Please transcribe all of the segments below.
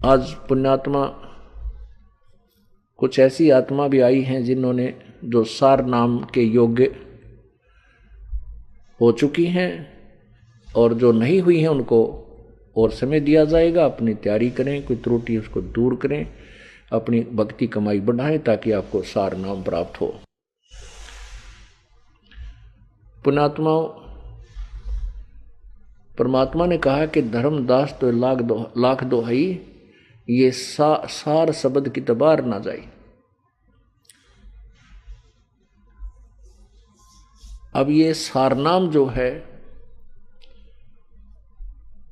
आज पुण्यात्मा कुछ ऐसी आत्मा भी आई हैं जिन्होंने जो सार नाम के योग्य हो चुकी हैं, और जो नहीं हुई हैं उनको और समय दिया जाएगा। अपनी तैयारी करें, कोई त्रुटि उसको दूर करें, अपनी भक्ति कमाई बढ़ाएं ताकि आपको सार नाम प्राप्त हो। पुण्यात्माओं, परमात्मा ने कहा कि धर्मदास तो लाख दोहाई, ये सार शब्द की तबार ना जाए। अब ये सारनाम जो है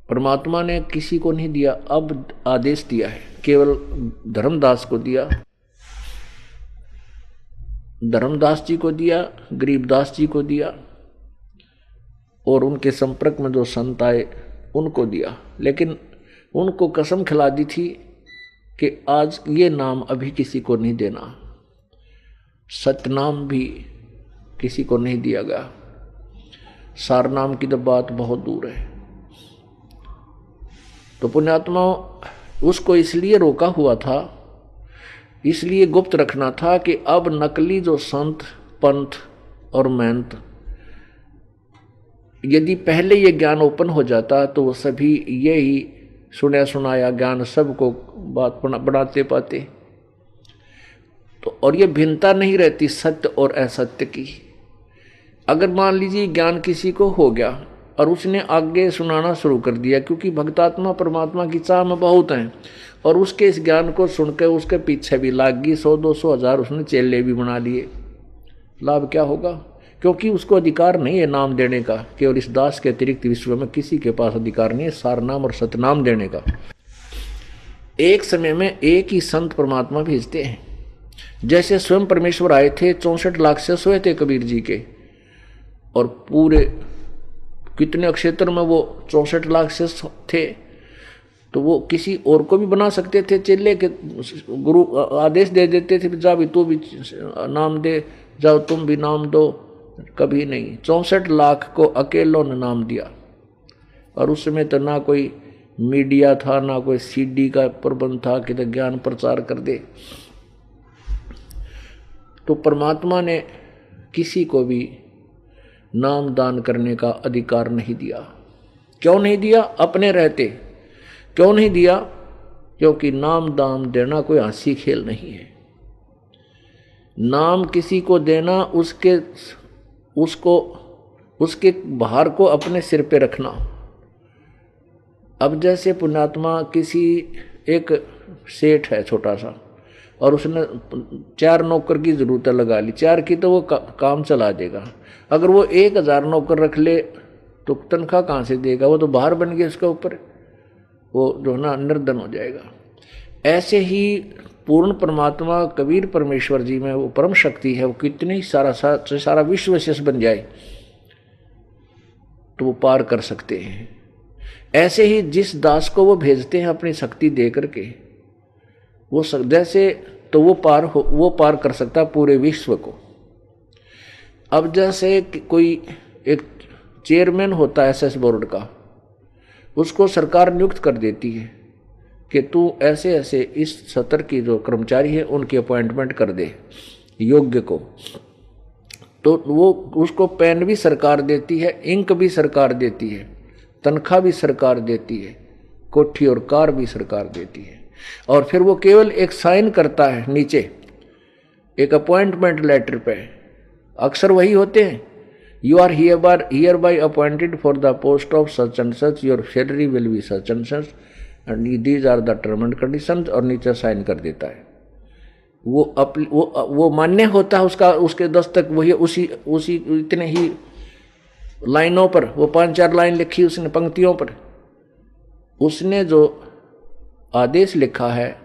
परमात्मा ने किसी को नहीं दिया, अब आदेश दिया है, केवल धर्मदास को दिया, धर्मदास जी को दिया, गरीबदास जी को दिया, और उनके संपर्क में जो संत आए उनको दिया। लेकिन उनको कसम खिला दी थी कि आज ये नाम अभी किसी को नहीं देना, सतनाम भी किसी को नहीं दिया गया। सारनाम की तो बात बहुत दूर है। तो पुण्यात्माओं, उसको इसलिए रोका हुआ था, इसलिए गुप्त रखना था कि अब नकली जो संत पंथ और महंत, यदि पहले ये ज्ञान ओपन हो जाता तो वो सभी यही सुना सुनाया ज्ञान सबको बात बनाते पाते, तो और ये भिन्नता नहीं रहती सत्य और असत्य की। अगर मान लीजिए ज्ञान किसी को हो गया और उसने आगे सुनाना शुरू कर दिया, क्योंकि भक्तात्मा परमात्मा की चाह में बहुत हैं, और उसके इस ज्ञान को सुनकर उसके पीछे भी लाग गई, 100-200 हज़ार उसने चेले भी बना लिए, लाभ क्या होगा? क्योंकि उसको अधिकार नहीं है नाम देने का, केवल इस दास के अतिरिक्त विश्व में किसी के पास अधिकार नहीं है सारनाम और सतनाम देने का। एक समय में एक ही संत परमात्मा भेजते हैं। जैसे स्वयं परमेश्वर आए थे, 64 लाख से सोए थे कबीर जी के, और पूरे कितने क्षेत्र में वो 64 लाख से थे, तो वो किसी और को भी बना सकते थे चेले के। गुरु आदेश दे देते थे, जा भी तू भी नाम दे, जाओ तुम भी नाम दो। कभी नहीं, 64 लाख को अकेलों ने नाम दिया। और उस समय तो ना कोई मीडिया था, ना कोई सीडी का प्रबंध था कि तो ज्ञान प्रचार कर दे। तो परमात्मा ने किसी को भी नाम दान करने का अधिकार नहीं दिया। क्यों नहीं दिया? अपने रहते क्यों नहीं दिया? क्योंकि नाम दान देना कोई हंसी खेल नहीं है। नाम किसी को देना उसके भार को अपने सिर पे रखना। अब जैसे पुण्यात्मा किसी एक सेठ है छोटा सा, और उसने 4 नौकर की जरूरत लगा ली, 4 की तो वो काम चला देगा। अगर वो 1000 नौकर रख ले तो तनख्वाह कहाँ से देगा? वो तो बाहर बन गया उसके ऊपर, वो जो ना निर्धन हो जाएगा। ऐसे ही पूर्ण परमात्मा कबीर परमेश्वर जी में वो परम शक्ति है, वो कितनी सारा विश्व विशेष बन जाए तो वो पार कर सकते हैं। ऐसे ही जिस दास को वो भेजते हैं अपनी शक्ति दे करके, वो जैसे तो वो पार कर सकता पूरे विश्व को। अब जैसे कोई एक चेयरमैन होता है एसएस बोर्ड का, उसको सरकार नियुक्त कर देती है कि तू ऐसे ऐसे इस सत्र की जो कर्मचारी है उनकी अपॉइंटमेंट कर दे योग्य को, तो वो उसको पेन भी सरकार देती है, इंक भी सरकार देती है, तनख्वाह भी सरकार देती है, कोठी और कार भी सरकार देती है। और फिर वो केवल एक साइन करता है नीचे एक अपॉइंटमेंट लेटर पे, अक्सर वही होते हैं, you are hereby appointed for the post of such and such, your salary will be such and such and these are the term and conditions, और नीचे साइन कर देता है। वो मान्य होता है उसका, उसके दस्तक वही उसी इतने ही लाइनों पर, वो 5-4 लाइन लिखी उसने पंक्तियों पर, उसने जो आदेश लिखा है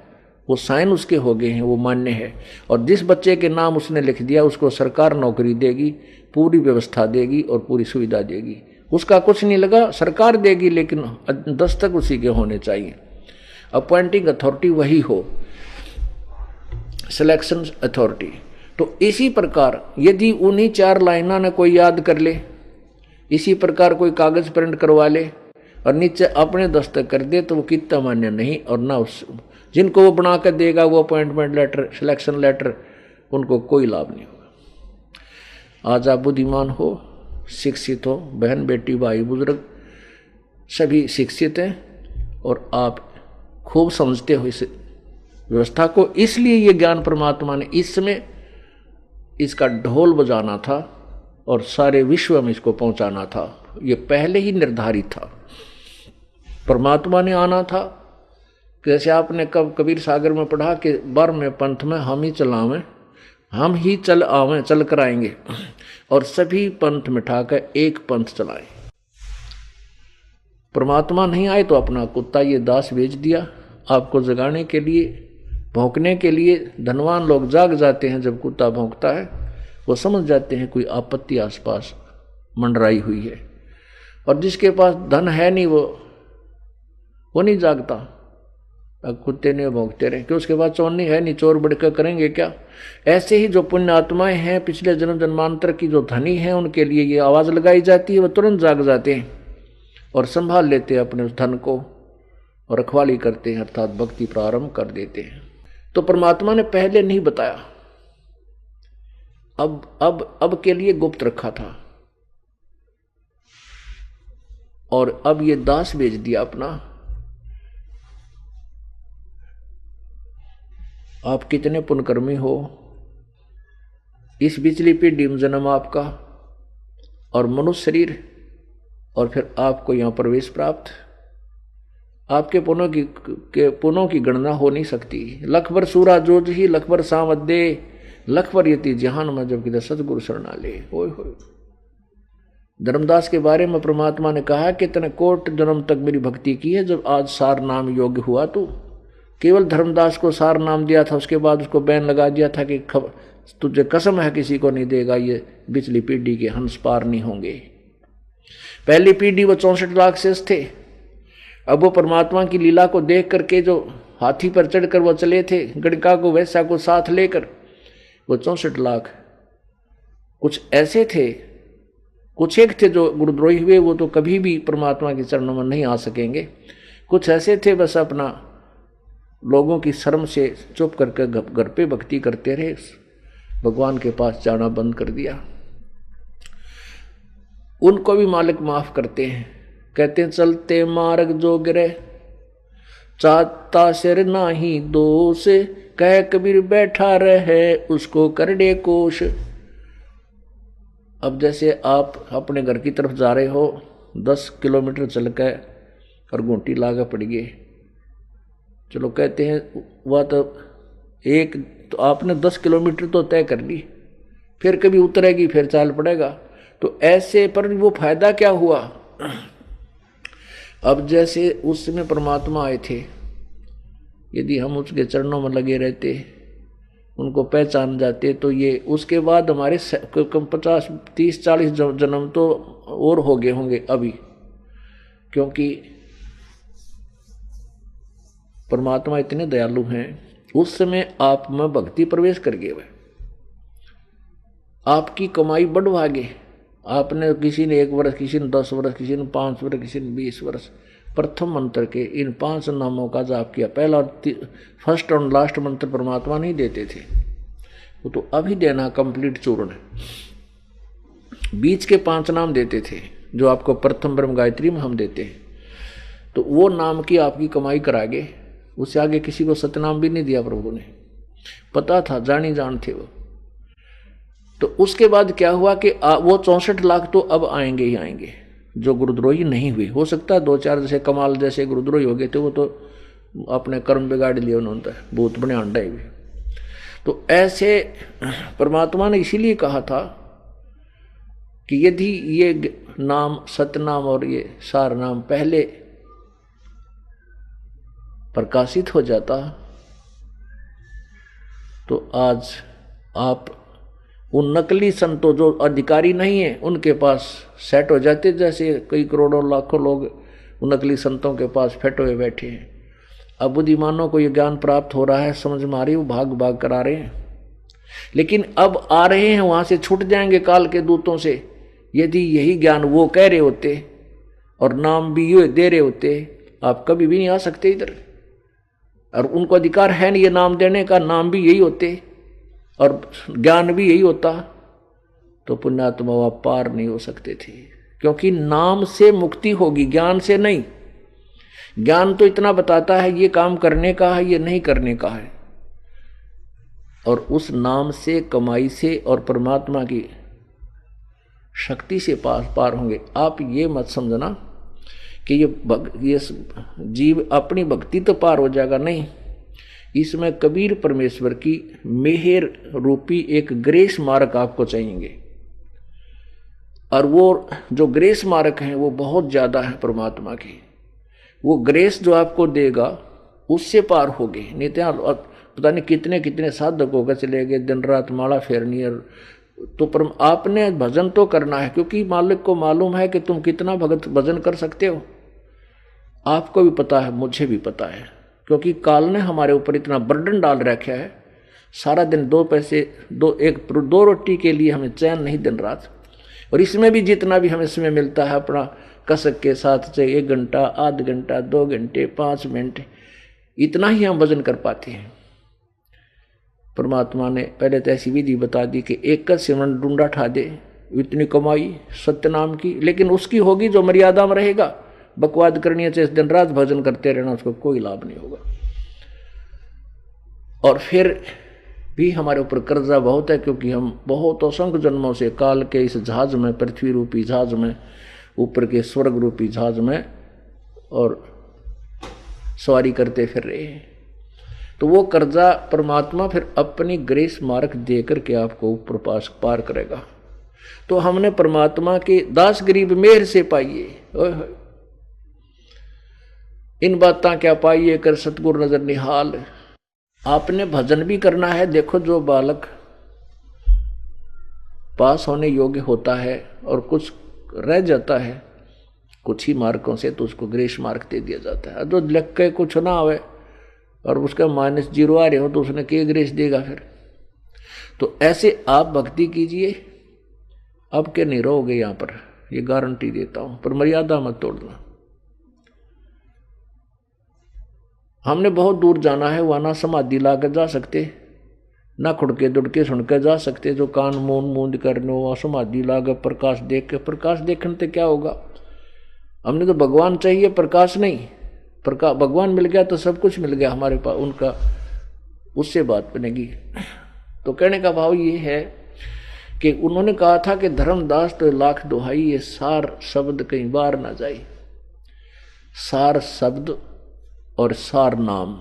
वो साइन उसके हो गए हैं, वो मान्य है। और जिस बच्चे के नाम उसने लिख दिया उसको सरकार नौकरी देगी, पूरी व्यवस्था देगी और पूरी सुविधा देगी। उसका कुछ नहीं लगा, सरकार देगी, लेकिन दस्तक उसी के होने चाहिए। अपॉइंटिंग अथॉरिटी वही हो, सिलेक्शन अथॉरिटी। तो इसी प्रकार यदि उन्हीं 4 लाइनों ने कोई याद कर ले, इसी प्रकार कोई कागज प्रिंट करवा ले और नीचे अपने दस्तक कर दे तो वो कितना मान्य नहीं, और ना उस जिनको वो बना कर देगा वो अपॉइंटमेंट लेटर, सिलेक्शन लेटर, उनको कोई लाभ नहीं होगा। आज आप बुद्धिमान हो, शिक्षित हो, बहन बेटी भाई बुजुर्ग सभी शिक्षित हैं और आप खूब समझते हो इस व्यवस्था को। इसलिए ये ज्ञान परमात्मा ने इस समय इसका ढोल बजाना था और सारे विश्व में इसको पहुंचाना था। ये पहले ही निर्धारित था, परमात्मा ने आना था। जैसे आपने कब कबीर सागर में पढ़ा कि बर में पंथ में हम ही चलावें, हम ही चल आवें, चल कर आएंगे, और सभी पंथ मिठाकर एक पंथ चलाएं। परमात्मा नहीं आए तो अपना कुत्ता ये दास भेज दिया आपको जगाने के लिए, भौंकने के लिए। धनवान लोग जाग जाते हैं जब कुत्ता भौंकता है, वो समझ जाते हैं कोई आपत्ति आसपास मंडराई हुई है। और जिसके पास धन है नहीं वो नहीं जागता, अब कुत्ते ने भौंकते रहे कि उसके पास चोरनी है नहीं, चोर बढ़कर करेंगे क्या। ऐसे ही जो पुण्य आत्माएं हैं पिछले जन्म जन्मांतर की जो धनी हैं, उनके लिए ये आवाज लगाई जाती है, वो तुरंत जाग जाते हैं और संभाल लेते हैं अपने उस धन को और रखवाली करते हैं, अर्थात भक्ति प्रारंभ कर देते हैं। तो परमात्मा ने पहले नहीं बताया, अब के लिए गुप्त रखा था, और अब ये दास भेज दिया अपना। आप कितने पुण्यकर्मी हो, इस बिचली पीढ़ी में जन्म आपका और मनुष्य शरीर, और फिर आपको यहां प्रवेश प्राप्त। आपके पुनों की गणना हो नहीं सकती। लख भर सूरा जोज ही लख भर सावदे, लख भर यति जहान में जब किधर सतगुरु शरणा ले। होय होय। धर्मदास के बारे में परमात्मा ने कहा कि तने कोट जन्म तक मेरी भक्ति की है, जब आज सार नाम योग्य हुआ तो केवल धर्मदास को सार नाम दिया था, उसके बाद उसको बैन लगा दिया था कि तुझे कसम है किसी को नहीं देगा, ये बिचली पीढ़ी के हंस पार नहीं होंगे। पहली पीढ़ी वो 64 लाख शेष थे। अब वो परमात्मा की लीला को देख करके जो हाथी पर चढ़कर वो चले थे, गणका को वैसा को साथ लेकर, वो 64 लाख कुछ ऐसे थे, कुछ एक थे जो गुरुद्रोही हुए, वो तो कभी भी परमात्मा के चरणों में नहीं आ सकेंगे। कुछ ऐसे थे बस अपना लोगों की शर्म से चुप करके घर पे भक्ति करते रहे, भगवान के पास जाना बंद कर दिया। उनको भी मालिक माफ करते हैं, कहते हैं चलते मार्ग जो गिरे चाहता सिर नाही दोष, कह कबीर बैठा रहे उसको कर दे कोश। अब जैसे आप अपने घर की तरफ जा रहे हो, 10 किलोमीटर चल के और घूंटी लागा पड़ गए, चलो कहते हैं वह तो आपने 10 किलोमीटर तो तय कर ली, फिर कभी उतरेगी फिर चाल पड़ेगा, तो ऐसे पर वो फायदा क्या हुआ। अब जैसे उस समय परमात्मा आए थे, यदि हम उसके चरणों में लगे रहते, उनको पहचान जाते, तो ये उसके बाद हमारे 50, 30, 40 जन्म तो और हो गए होंगे अभी, क्योंकि परमात्मा इतने दयालु हैं। उस समय आप में भक्ति प्रवेश कर गए, हुए आपकी कमाई बढ़वा गए। आपने किसी ने 1 वर्ष, किसी ने 10 वर्ष, किसी ने 5 वर्ष, किसी ने 20 वर्ष प्रथम मंत्र के इन 5 नामों का जाप किया। पहला और फर्स्ट और लास्ट मंत्र परमात्मा नहीं देते थे, वो तो अभी देना कंप्लीट चूर्ण है। बीच के 5 नाम देते थे जो आपको प्रथम ब्रह्म गायत्री में हम देते हैं, तो वो नाम की आपकी कमाई करागे। उससे आगे किसी को सतनाम भी नहीं दिया प्रभु ने, पता था, जानी जान थे वो। तो उसके बाद क्या हुआ कि वो 64 लाख तो अब आएंगे ही आएंगे जो गुरुद्रोही नहीं हुए। हो सकता है 2-4 जैसे कमाल जैसे गुरुद्रोही हो गए थे, वो तो अपने कर्म बिगाड़ लिए उन्होंने, बहुत बने अंडा भी। तो ऐसे परमात्मा ने इसीलिए कहा था कि यदि ये नाम सतनाम और ये सार नाम पहले प्रकाशित हो जाता तो आज आप उन नकली संतों जो अधिकारी नहीं है उनके पास सेट हो जाते, जैसे कई करोड़ों लाखों लोग उन नकली संतों के पास फेट हुए बैठे हैं। अब बुद्धिमानों को ये ज्ञान प्राप्त हो रहा है, समझ में आ रही, वो भाग भाग करा रहे हैं, लेकिन अब आ रहे हैं वहां से छूट जाएंगे काल के दूतों से। यदि यही ज्ञान वो कह रहे होते और नाम भी ये दे रहे होते, आप कभी भी नहीं आ सकते इधर। और उनको अधिकार है नहीं ये नाम देने का, नाम भी यही होते और ज्ञान भी यही होता, तो पुण्यात्मा आप पार नहीं हो सकते थे। क्योंकि नाम से मुक्ति होगी, ज्ञान से नहीं। ज्ञान तो इतना बताता है ये काम करने का है, ये नहीं करने का है, और उस नाम से, कमाई से और परमात्मा की शक्ति से पार होंगे। आप ये मत समझना कि ये जीव अपनी भक्ति तो पार हो जाएगा, नहीं। इसमें कबीर परमेश्वर की मेहर रूपी एक ग्रेस मार्ग आपको चाहिए, और वो जो ग्रेस मार्ग है वो बहुत ज्यादा है परमात्मा की। वो ग्रेस जो आपको देगा उससे पार होगे। नहीं तो पता नहीं कितने कितने साधक होकर चले गए, दिन रात माला फेरनी है, तो आपने भजन तो करना है, क्योंकि मालिक को मालूम है कि तुम कितना भजन कर सकते हो। आपको भी पता है, मुझे भी पता है, क्योंकि काल ने हमारे ऊपर इतना बर्डन डाल रखा है। सारा दिन दो पैसे, दो रोटी के लिए हमें चैन नहीं दिन रात। और इसमें भी जितना भी हमें समय मिलता है अपना कसक के साथ, चाहे 1 घंटा, आध घंटा, 2 घंटे, 5 मिनट, इतना ही हम भजन कर पाते हैं। परमात्मा ने पहले तो ऐसी विधि बता दी कि एक का सिमरन ढूंढा ठा दे, इतनी कमाई सत्य नाम की, लेकिन उसकी होगी जो मर्यादा में रहेगा। बकवाद करनी है, चाहे दिन रात भजन करते रहना, उसको कोई लाभ नहीं होगा। और फिर भी हमारे ऊपर कर्जा बहुत है, क्योंकि हम बहुत असंख्य जन्मों से काल के इस जहाज में, पृथ्वी रूपी जहाज में, ऊपर के स्वर्ग रूपी जहाज में और सवारी करते फिर रहे हैं। तो वो कर्जा परमात्मा फिर अपनी ग्रेस मार्ग दे करके आपको ऊपर पार करेगा। तो हमने परमात्मा के दास गरीब मेहर से पाइए, इन बातें क्या पाइए कर सतगुरु नजर निहाल। आपने भजन भी करना है। देखो, जो बालक पास होने योग्य होता है और कुछ रह जाता है कुछ ही मार्कों से, तो उसको ग्रेस मार्क दे दिया जाता है। जो लिख के कुछ ना आवे और उसका -0 आ रहे हो, तो उसने क्या ग्रेस देगा फिर। तो ऐसे आप भक्ति कीजिए, अब के नहीं रहोगे यहाँ पर, ये गारंटी देता हूं। पर मर्यादा मत तोड़ना। हमने बहुत दूर जाना है, वहां ना समाधि लाकर जा सकते, ना खुड़के दुड़के सुनकर जा सकते। जो कान मूंद करने वहां समाधि लाकर प्रकाश देख के, प्रकाश देखने से क्या होगा। हमने तो भगवान चाहिए, प्रकाश नहीं। भगवान मिल गया तो सब कुछ मिल गया हमारे पास, उनका उससे बात बनेगी। तो कहने का भाव ये है कि उन्होंने कहा था कि धर्मदास तो लाख दुहाई, ये सार शब्द कहीं बार ना जाए। सार शब्द और सार नाम।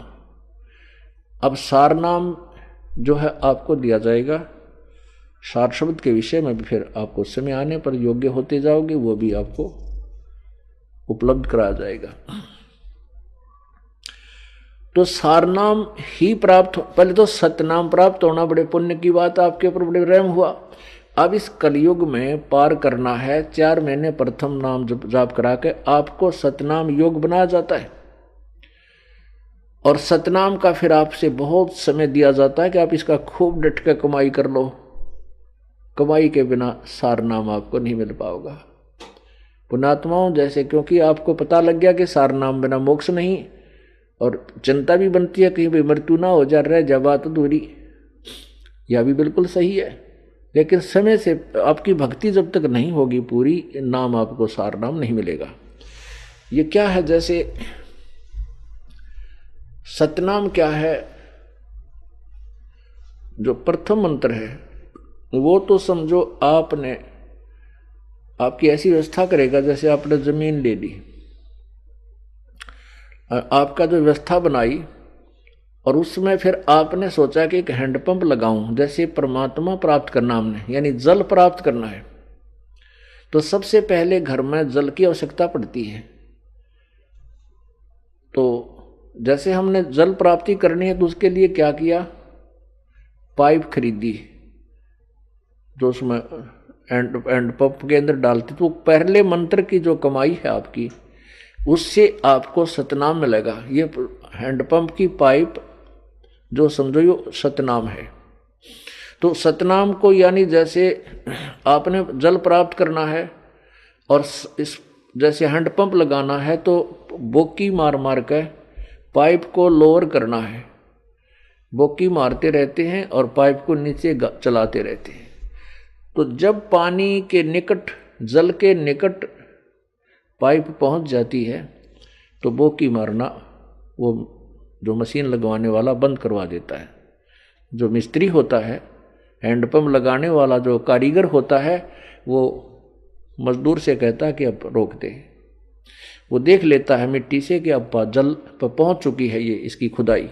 अब सार नाम जो है आपको दिया जाएगा, सार शब्द के विषय में भी फिर आपको समय आने पर योग्य होते जाओगे, वो भी आपको उपलब्ध कराया जाएगा। तो सार नाम ही प्राप्त, पहले तो सतनाम प्राप्त होना बड़े पुण्य की बात, आपके ऊपर बड़े रहम हुआ। अब इस कलयुग में पार करना है, 4 महीने प्रथम नाम जाप करा के आपको सतनाम योग बनाया जाता है। और सतनाम का फिर आपसे बहुत समय दिया जाता है कि आप इसका खूब डट के कमाई कर लो। कमाई के बिना सार नाम आपको नहीं मिल पाओगा पुण्यात्माओं। जैसे क्योंकि आपको पता लग गया कि सार नाम बिना मोक्ष नहीं, और चिंता भी बनती है कहीं भी मृत्यु ना हो जा, रह जा बात दूरी, यह भी बिल्कुल सही है। लेकिन समय से आपकी भक्ति जब तक नहीं होगी पूरी, नाम आपको सार नाम नहीं मिलेगा। ये क्या है, जैसे सतनाम क्या है, जो प्रथम मंत्र है वो तो समझो आपने, आपकी ऐसी व्यवस्था करेगा जैसे आपने जमीन ले ली, आपका जो व्यवस्था बनाई, और उसमें फिर आपने सोचा कि एक हैंडपंप लगाऊं, जैसे परमात्मा प्राप्त करना हमने, यानी जल प्राप्त करना है। तो सबसे पहले घर में जल की आवश्यकता पड़ती है। तो जैसे हमने जल प्राप्ति करनी है, तो उसके लिए क्या किया, पाइप खरीदी, जो उसमें हैंडपंप के अंदर डालती। तो पहले मंत्र की जो कमाई है आपकी, उससे आपको सतनाम मिलेगा। ये हैंडपंप की पाइप जो समझो ये सतनाम है। तो सतनाम को, यानी जैसे आपने जल प्राप्त करना है और इस जैसे हैंडपंप लगाना है तो बोकी मार मार कर पाइप को लोअर करना है, बोकी मारते रहते हैं और पाइप को नीचे चलाते रहते हैं। तो जब पानी के निकट, जल के निकट पाइप पहुंच जाती है तो बोकी मारना वो जो मशीन लगवाने वाला बंद करवा देता है। जो मिस्त्री होता है, हैंडपंप लगाने वाला जो कारीगर होता है, वो मजदूर से कहता है कि अब रोक दे। वो देख लेता है मिट्टी से कि अब जल पर पहुंच चुकी है ये इसकी खुदाई।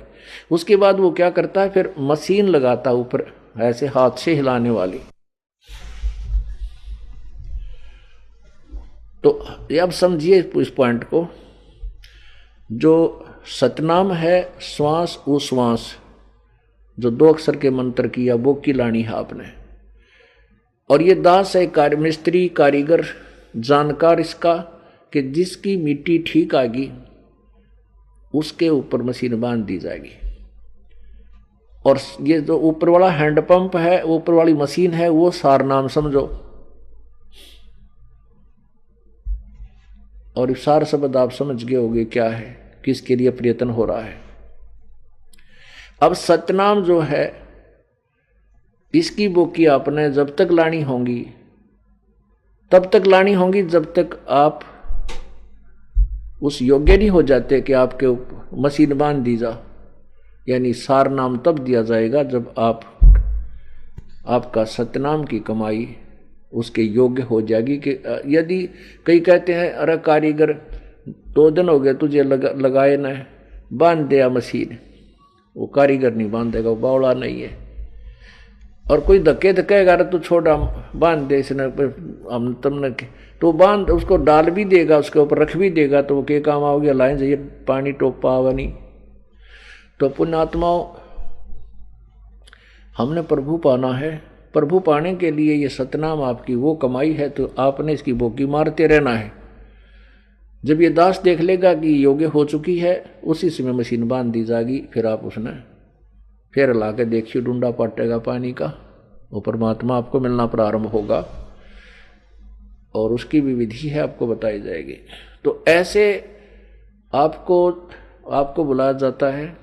उसके बाद वो क्या करता है, फिर मशीन लगाता ऊपर ऐसे हाथ से हिलाने वाली। तो अब समझिए इस पॉइंट को, जो सतनाम है श्वास उश्वास, जो 2 अक्षर के मंत्र की या बोकी लानी है आपने, और ये दास है मिस्त्री कारीगर जानकार इसका, कि जिसकी मिट्टी ठीक आएगी उसके ऊपर मशीन बांध दी जाएगी। और ये जो ऊपर वाला हैंडपंप है, ऊपर वाली मशीन है, वो सार नाम समझो। और सार शब्द आप समझ गए होंगे क्या है, किसके लिए प्रयत्न हो रहा है। अब सतनाम जो है, इसकी बोकी आपने जब तक लानी होंगी, तब तक लानी होंगी जब तक आप उस योग्य नहीं हो जाते कि आपके मशीन बांध दी जा। यानी सार नाम तब दिया जाएगा जब आपका सतनाम की कमाई उसके योग्य हो जाएगी। कि यदि कई कहते हैं अरे कारीगर 2 दिन हो गए तुझे लगाए न, बांध दिया मशीन, वो कारीगर नहीं बांधेगा, वो बावड़ा नहीं है। और कोई धक्के धक्केगा तो छोड़ा बांध दे इसने, हम तुमने तो बांध, उसको डाल भी देगा, उसके ऊपर रख भी देगा, तो वो क्या काम आओगे, लाइन जाइए पानी टोप पावा नहीं। तो पुण्यात्माओं, हमने प्रभु पाना है, प्रभु पाने के लिए ये सतनाम आपकी वो कमाई है, तो आपने इसकी बोकी मारते रहना है। जब ये दास देख लेगा कि योग्य हो चुकी है, उसी समय मशीन बांध दी जाएगी। फिर आप उसने फिर ला के देखिए, डूंडा पाटेगा पानी का, वो परमात्मा आपको मिलना प्रारंभ होगा, और उसकी भी विधि है आपको बताई जाएगी। तो ऐसे आपको बुलाया जाता है।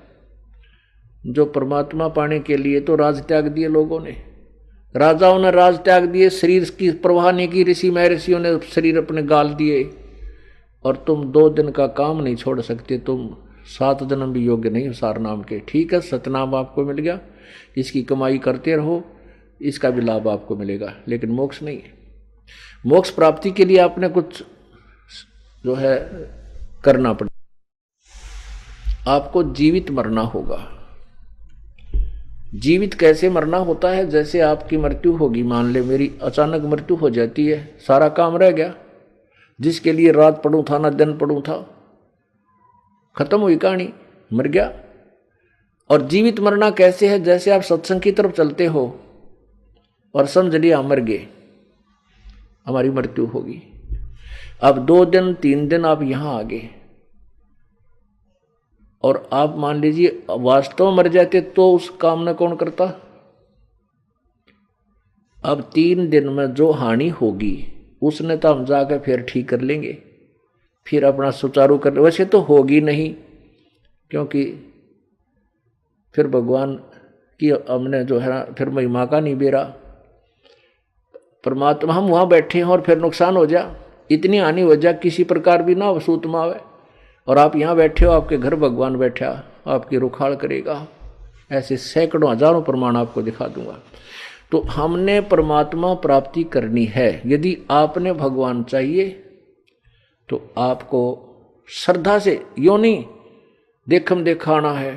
जो परमात्मा पाने के लिए तो राज त्याग दिए लोगों ने, राजाओं ने राज त्याग दिए, शरीर की परवाह नहीं की, ऋषि महर्षियों ने शरीर अपने गाल दिए। और तुम 2 दिन का काम नहीं छोड़ सकते, तुम 7 जन्म भी योग्य नहीं सार नाम के। ठीक है, सतनाम आपको मिल गया, इसकी कमाई करते रहो, इसका भी लाभ आपको मिलेगा, लेकिन मोक्ष नहीं है। मोक्ष प्राप्ति के लिए आपने कुछ जो है करना पड़ेगा, आपको जीवित मरना होगा। जीवित कैसे मरना होता है, जैसे आपकी मृत्यु होगी, मान ले मेरी अचानक मृत्यु हो जाती है, सारा काम रह गया, जिसके लिए रात पढ़ूं था ना दिन पढ़ूं था, खत्म हुई कहानी, मर गया। और जीवित मरना कैसे है, जैसे आप सत्संग की तरफ चलते हो और समझ लिया मर गए, हमारी मृत्यु होगी। अब 2 दिन 3 दिन आप यहां आ गए, और आप मान लीजिए वास्तव मर जाते तो उस काम में कौन करता। अब 3 दिन में जो हानि होगी उसने तो हम जाकर फिर ठीक कर लेंगे, फिर अपना सुचारू कर, वैसे तो होगी नहीं, क्योंकि फिर भगवान की हमने जो है फिर महिमा का नहीं बेरा, परमात्मा हम वहां बैठे हैं और फिर नुकसान हो जा, इतनी हानि हो जा, किसी प्रकार भी ना सूत मावे, और आप यहाँ बैठे हो, आपके घर भगवान बैठा आपकी रुखाड़ करेगा। ऐसे सैकड़ों हजारों प्रमाण आपको दिखा दूंगा। तो हमने परमात्मा प्राप्ति करनी है। यदि आपने भगवान चाहिए तो आपको श्रद्धा से, यो नहीं देखम देखाना है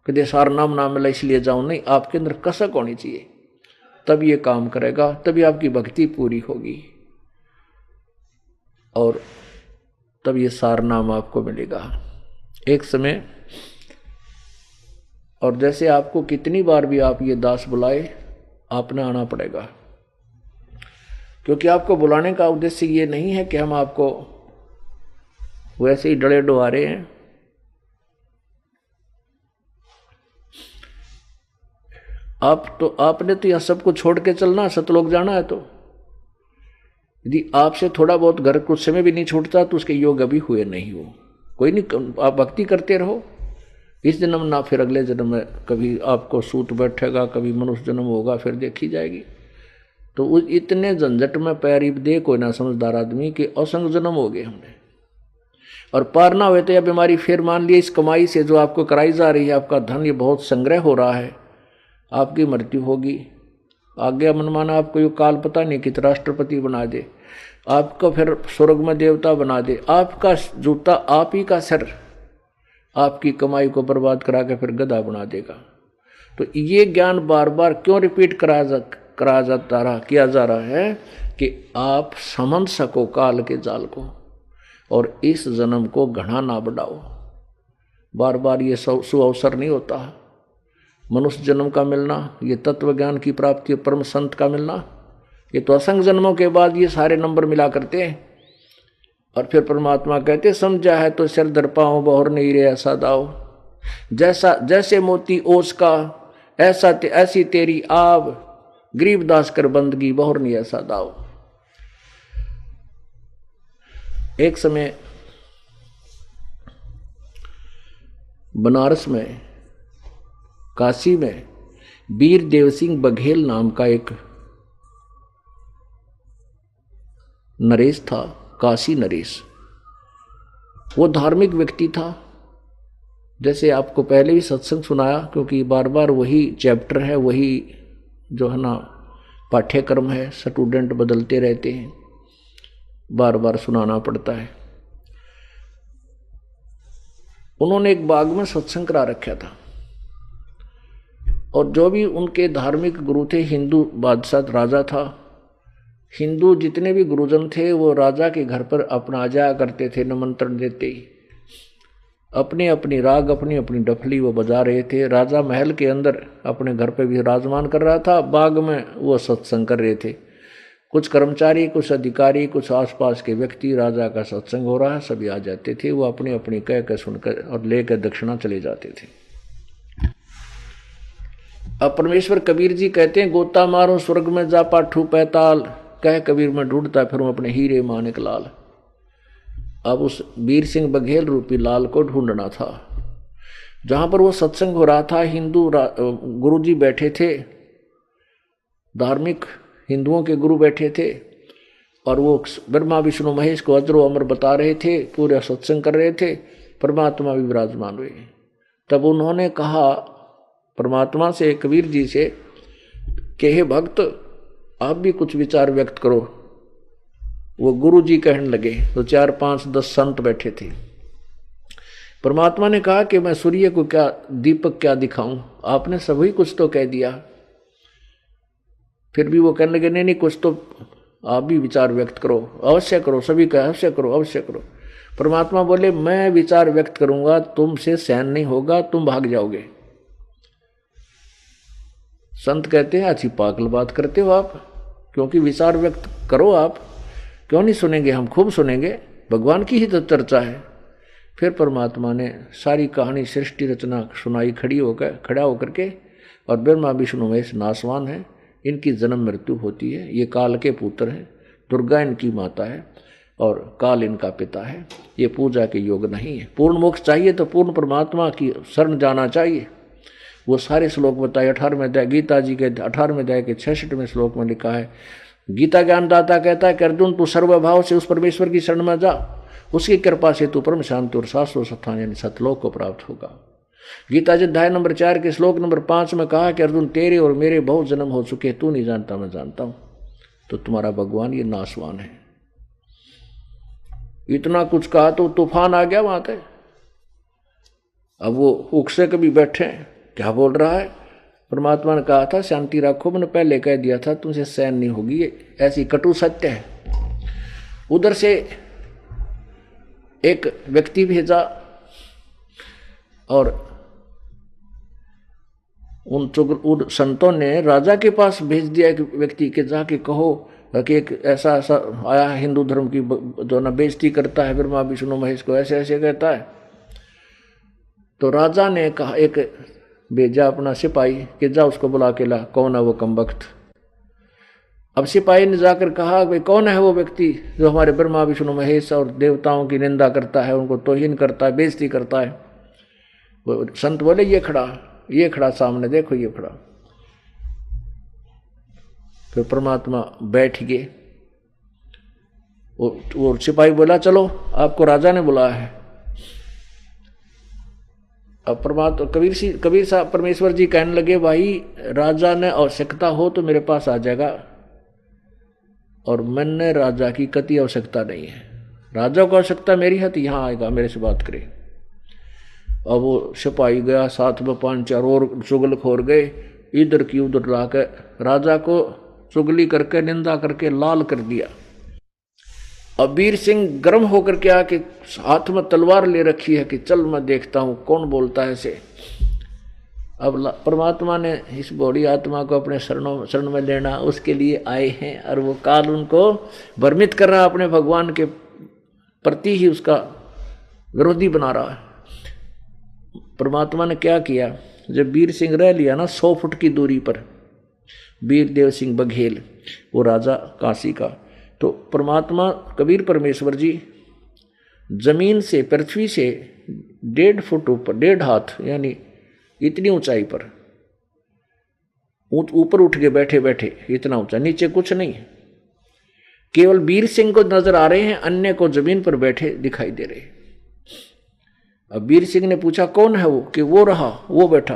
कि सार नाम ना मिला इसलिए जाऊं, नहीं, आपके अंदर कसक होनी चाहिए, तब ये काम करेगा, तभी आपकी भक्ति पूरी होगी और तब ये सार नाम आपको मिलेगा एक समय। और जैसे आपको कितनी बार भी आप ये दास बुलाए, आपने आना पड़ेगा, क्योंकि आपको बुलाने का उद्देश्य ये नहीं है कि हम आपको वैसे ही डले डुआ रहे हैं। आपने तो यह सबको छोड़ के चलना, सतलोक जाना है, तो यदि आपसे थोड़ा बहुत घर कुछ समय भी नहीं छूटता तो उसके योग अभी हुए नहीं हो। कोई नहीं, आप भक्ति करते रहो। इस जन्म ना, फिर अगले जन्म में कभी आपको सूत बैठेगा, कभी मनुष्य जन्म होगा, फिर देखी जाएगी। तो इतने झंझट में पैर दे कोई ना समझदार आदमी कि असंग जन्म हो गए हमने, और पार ना हुए तो यह बीमारी फिर मान ली इस कमाई से जो आपको कराई जा रही है, आपका धन ये बहुत संग्रह हो रहा है, आपकी मृत्यु होगी। आगे मनमाना आपको ये काल पता नहीं कि राष्ट्रपति बना दे, आपको फिर स्वर्ग में देवता बना दे, आपका जूता आप ही का सर आपकी कमाई को बर्बाद करा के फिर गधा बना देगा। तो ये ज्ञान बार बार क्यों रिपीट किया जा रहा है कि आप समझ सको काल के जाल को और इस जन्म को घना ना बढ़ाओ। बार बार ये सुअवसर नहीं होता। मनुष्य जन्म का मिलना, ये तत्व ज्ञान की प्राप्ति, परम संत का मिलना, ये तो असंख्य जन्मों के बाद ये सारे नंबर मिला करते हैं। और फिर परमात्मा कहते समझा है तो सिर दर पाओ, बहुर नहीं रे ऐसा दाओ, जैसे मोती ओस का ऐसी तेरी आब, गरीबदास कर बंदगी बहुर नहीं ऐसा दाओ। एक समय बनारस में, काशी में वीर देव सिंह बघेल नाम का एक नरेश था, काशी नरेश। वो धार्मिक व्यक्ति था, जैसे आपको पहले भी सत्संग सुनाया, क्योंकि बार बार वही चैप्टर है, वही जो है ना पाठ्यक्रम है, स्टूडेंट बदलते रहते हैं, बार बार सुनाना पड़ता है। उन्होंने एक बाग में सत्संग करा रखा था, और जो भी उनके धार्मिक गुरु थे, हिंदू बादशाह राजा था, हिंदू जितने भी गुरुजन थे वो राजा के घर पर अपना आ जाया करते थे, निमंत्रण देते ही। अपने अपनी राग, अपनी अपनी डफली वो बजा रहे थे। राजा महल के अंदर अपने घर पे भी विराजमान कर रहा था, बाग में वो सत्संग कर रहे थे। कुछ कर्मचारी, कुछ अधिकारी, कुछ आसपास के व्यक्ति, राजा का सत्संग हो रहा है, सभी आ जाते थे। वो अपनी अपनी कह कर सुनकर और लेकर दक्षिणा चले जाते थे। अब परमेश्वर कबीर जी कहते हैं, गोता मारो स्वर्ग में जा पाठू पैताल, कह कबीर में ढूंढता फिर अपने हीरे मानिक लाल। अब उस वीर सिंह बघेल रूपी लाल को ढूंढना था। जहां पर वो सत्संग हो रहा था, हिंदू गुरुजी बैठे थे, धार्मिक हिंदुओं के गुरु बैठे थे, और वो ब्रह्मा विष्णु महेश को अजरो अमर बता रहे थे, पूरा सत्संग कर रहे थे। परमात्मा भी विराजमान हुए। तब उन्होंने कहा परमात्मा से, कबीर जी से, कि हे भक्त, आप भी कुछ विचार व्यक्त करो। वो गुरु जी कहने लगे, तो 4, 5, 10 संत बैठे थे। परमात्मा ने कहा कि मैं सूर्य को क्या, दीपक क्या दिखाऊं, आपने सभी कुछ तो कह दिया। फिर भी वो कहने लगे, नहीं, कुछ तो आप भी विचार व्यक्त करो, अवश्य करो, सभी कहे अवश्य करो, अवश्य करो। परमात्मा बोले, मैं विचार व्यक्त करूंगा, तुमसे सहन नहीं होगा, तुम भाग जाओगे। संत कहते हैं, अच्छी पागल बात करते हो आप, क्योंकि विचार व्यक्त करो आप, क्यों नहीं सुनेंगे, हम खूब सुनेंगे, भगवान की ही तो चर्चा है। फिर परमात्मा ने सारी कहानी, सृष्टि रचना सुनाई खड़ा होकर के, और ब्रह्मा विष्णु महेश नासवान है, इनकी जन्म मृत्यु होती है, ये काल के पुत्र हैं, दुर्गा इनकी माता है और काल इनका पिता है, ये पूजा के योग नहीं है। पूर्ण मोक्ष चाहिए तो पूर्ण परमात्मा की शरण जाना चाहिए। वो सारे श्लोक बताए। 18वें अध्याय, गीता जी के 18वें अध्याय के 66वें श्लोक में लिखा है, गीता ज्ञानदाता कहता है कि अर्जुन, तू सर्वभाव से उस परमेश्वर की शरण में जा, उसकी कृपा से तू परम शांति और शाश्वत स्थान यानी सतलोक को प्राप्त होगा। गीता जी अध्याय नंबर 4 के श्लोक नंबर 5 में कहा कि अर्जुन, तेरे और मेरे बहुत जन्म हो चुके, तू नहीं जानता, मैं जानता हूं। तो तुम्हारा भगवान ये नासवान है। इतना कुछ कहा तो तूफान आ गया वहां पे। अब वो उकसे कभी बैठे, क्या बोल रहा है। परमात्मा ने कहा था शांति रखो, मैंने पहले कह दिया था, तुमसे सहन नहीं होगी, ये ऐसी कटु सत्य है। उधर से एक व्यक्ति भेजा और उन संतों ने राजा के पास भेज दिया एक व्यक्ति के, जाके कहो कि एक ऐसा आया हिंदू धर्म की जो ना बेइज्जती करता है, ब्रह्मा विष्णु महेश को ऐसे ऐसे कहता है। तो राजा ने कहा, एक भेजा अपना सिपाही कि जा उसको बुला के ला, कौन है वो कमबख्त। अब सिपाही ने जाकर कहा भाई कौन है वो व्यक्ति जो हमारे ब्रह्मा विष्णु महेश और देवताओं की निंदा करता है, उनको तौहीन करता है, बेइज्जती करता है। वो संत बोले ये खड़ा सामने देखो, ये खड़ा। फिर परमात्मा बैठ गए। वो सिपाही बोला चलो आपको राजा ने बुलाया है। अब कबीर साहब परमेश्वर जी कहने लगे भाई राजा ने आवश्यकता हो तो मेरे पास आ जाएगा, और मैंने राजा की कति आवश्यकता नहीं है। राजा को आवश्यकता मेरी है तो यहाँ आएगा, मेरे से बात करे। अब वो सिपाही गया, साथ में 5-4 और चुगलखोर गए, इधर की उधर लाकर राजा को चुगली करके निंदा करके लाल कर दिया। अब वीर सिंह गर्म होकर के आके हाथ में तलवार ले रखी है कि चल मैं देखता हूं कौन बोलता है इसे। अब परमात्मा ने इस बॉडी आत्मा को अपने शरण में लेना उसके लिए आए हैं, और वो काल उनको भ्रमित कर रहा, अपने भगवान के प्रति ही उसका विरोधी बना रहा है। परमात्मा ने क्या किया, जब वीर सिंह रह लिया ना 100 फुट की दूरी पर, वीर देव सिंह बघेल वो राजा काशी का, तो परमात्मा कबीर परमेश्वर जी जमीन से, पृथ्वी से 1.5 फुट ऊपर, 1.5 हाथ यानी इतनी ऊंचाई पर ऊपर उठ के बैठे बैठे, इतना ऊंचा, नीचे कुछ नहीं, केवल वीर सिंह को नजर आ रहे हैं, अन्य को जमीन पर बैठे दिखाई दे रहे। अब वीर सिंह ने पूछा कौन है वो, कि वो रहा, वो बैठा,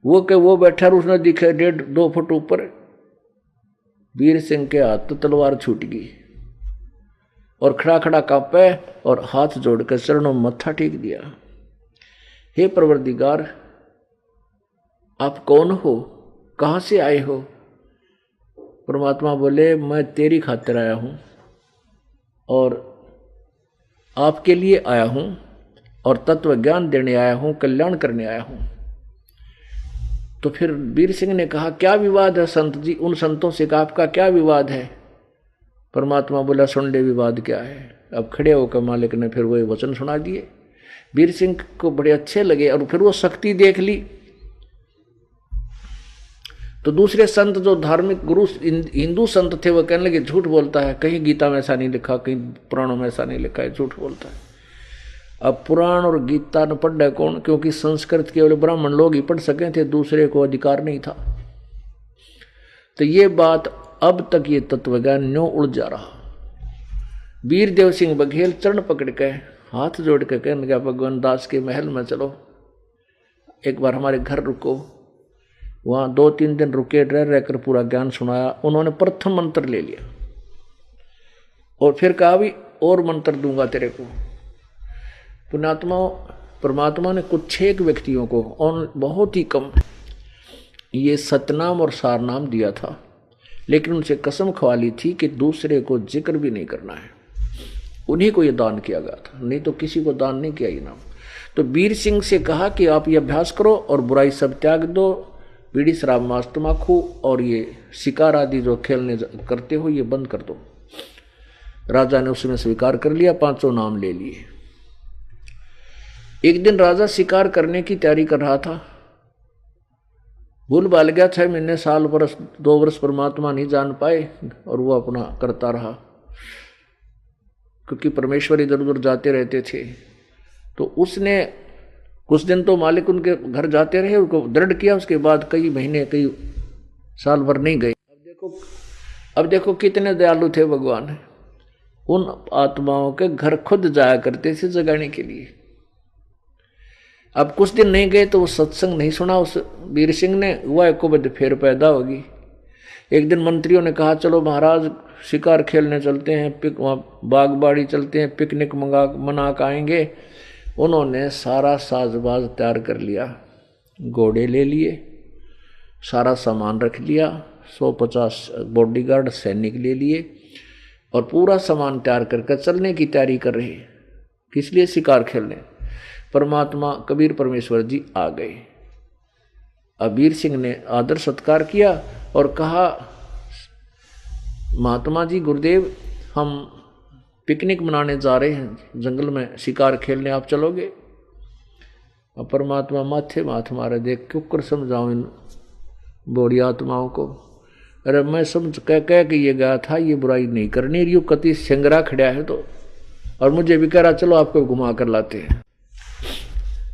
वो बैठा और उसने दिखे 1.5-2 फुट ऊपर। वीर सिंह के हाथ तो तलवार छूट गई और खड़ा खड़ा कांपे और हाथ जोड़कर चरणों में मत्था टेक दिया। हे परवरदिगार आप कौन हो, कहां से आए हो? परमात्मा बोले मैं तेरी खातिर आया हूं और आपके लिए आया हूं और तत्व ज्ञान देने आया हूं, कल्याण करने आया हूं। तो फिर वीर सिंह ने कहा क्या विवाद है संत जी? उन संतों से कहा आपका क्या विवाद है? परमात्मा बोला सुन ले विवाद क्या है। अब खड़े होकर मालिक ने फिर वही वचन सुना दिए। वीर सिंह को बड़े अच्छे लगे और फिर वो शक्ति देख ली। तो दूसरे संत जो धार्मिक गुरु हिंदू संत थे वो कहने लगे झूठ बोलता है, कहीं गीता में ऐसा नहीं लिखा, कहीं पुराणों में ऐसा नहीं लिखा है, झूठ बोलता है। अब पुराण और गीता न पढ़ रहे कौन, क्योंकि संस्कृत केवल ब्राह्मण लोग ही पढ़ सके थे, दूसरे को अधिकार नहीं था। तो ये बात अब तक ये तत्वज्ञान न्यों उड़ जा रहा। वीर देव सिंह बघेल चरण पकड़ के हाथ जोड़ के कहने लगा भगवान दास के महल में चलो, एक बार हमारे घर रुको। वहां 2-3 दिन रुके, रहकर पूरा ज्ञान सुनाया। उन्होंने प्रथम मंत्र ले लिया और फिर कहा भी और मंत्र दूंगा तेरे को। पुण्यात्मा परमात्मा ने कुछ 6 व्यक्तियों को और बहुत ही कम ये सतनाम और सारनाम दिया था, लेकिन उनसे कसम खवा ली थी कि दूसरे को जिक्र भी नहीं करना है। उन्हीं को ये दान किया गया था, नहीं तो किसी को दान नहीं किया इनाम। तो वीर सिंह से कहा कि आप ये अभ्यास करो और बुराई सब त्याग दो, बीड़ी शराब मांस तम्बाकू और ये शिकार आदि जो खेलने करते हो ये बंद कर दो। राजा ने उसमें स्वीकार कर लिया, 5 नाम ले लिए। एक दिन राजा शिकार करने की तैयारी कर रहा था, भूल भाल गया, 6 महीने, साल, वर्ष, 2 वर्ष परमात्मा नहीं जान पाए और वो अपना करता रहा, क्योंकि परमेश्वर इधर उधर जाते रहते थे। तो उसने कुछ दिन तो मालिक उनके घर जाते रहे, उनको दृढ़ किया, उसके बाद कई महीने कई साल भर नहीं गए। अब देखो कितने दयालु थे भगवान, उन आत्माओं के घर खुद जाया करते थे जगाने के लिए। अब कुछ दिन नहीं गए तो वो सत्संग नहीं सुना उस वीर सिंह ने, हुआ को बद फेर पैदा होगी। एक दिन मंत्रियों ने कहा चलो महाराज शिकार खेलने चलते हैं, वहाँ बागबाड़ी चलते हैं, पिकनिक मना के आएंगे। उन्होंने सारा साजबाज तैयार कर लिया, घोड़े ले लिए, सारा सामान रख लिया, 150 बॉडीगार्ड सैनिक ले लिए और पूरा सामान तैयार करके चलने की तैयारी कर रहे। किस लिए? शिकार खेलने। परमात्मा कबीर परमेश्वर जी आ गए। अब वीर सिंह ने आदर सत्कार किया और कहा महात्मा जी गुरुदेव हम पिकनिक मनाने जा रहे हैं, जंगल में शिकार खेलने, आप चलोगे? अब परमात्मा माथे माथ मारे, देख क्यों कर समझाऊं इन बूढ़ी आत्माओं को। अरे मैं समझ कह के ये गया था ये बुराई नहीं करनी, यू कति संगरा खड़ा है तो, और मुझे भी कह रहा चलो आपको घुमा कर लाते हैं।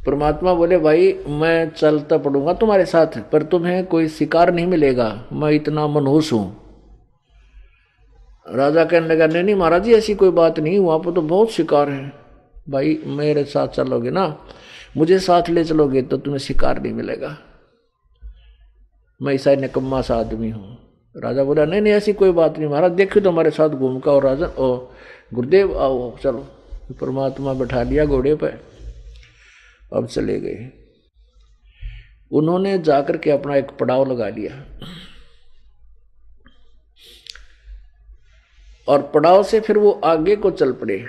परमात्मा बोले भाई मैं चलता पड़ूंगा तुम्हारे साथ, पर तुम्हें कोई शिकार नहीं मिलेगा, मैं इतना मनहूस हूं। राजा कहने लगा नहीं नहीं महाराज जी ऐसी कोई बात नहीं, वहां पर तो बहुत शिकार है। भाई मेरे साथ चलोगे ना, मुझे साथ ले चलोगे तो तुम्हें शिकार नहीं मिलेगा, मैं ऐसा निकम्मा सा आदमी हूँ। राजा बोला नहीं नहीं ऐसी कोई बात नहीं महाराज, देखो तो हमारे साथ घूम का, और राजा ओ गुरुदेव आओ चलो। परमात्मा बैठा लिया घोड़े पर, अब चले गए। उन्होंने जाकर के अपना एक पड़ाव लगा लिया, और पड़ाव से फिर वो आगे को चल पड़े।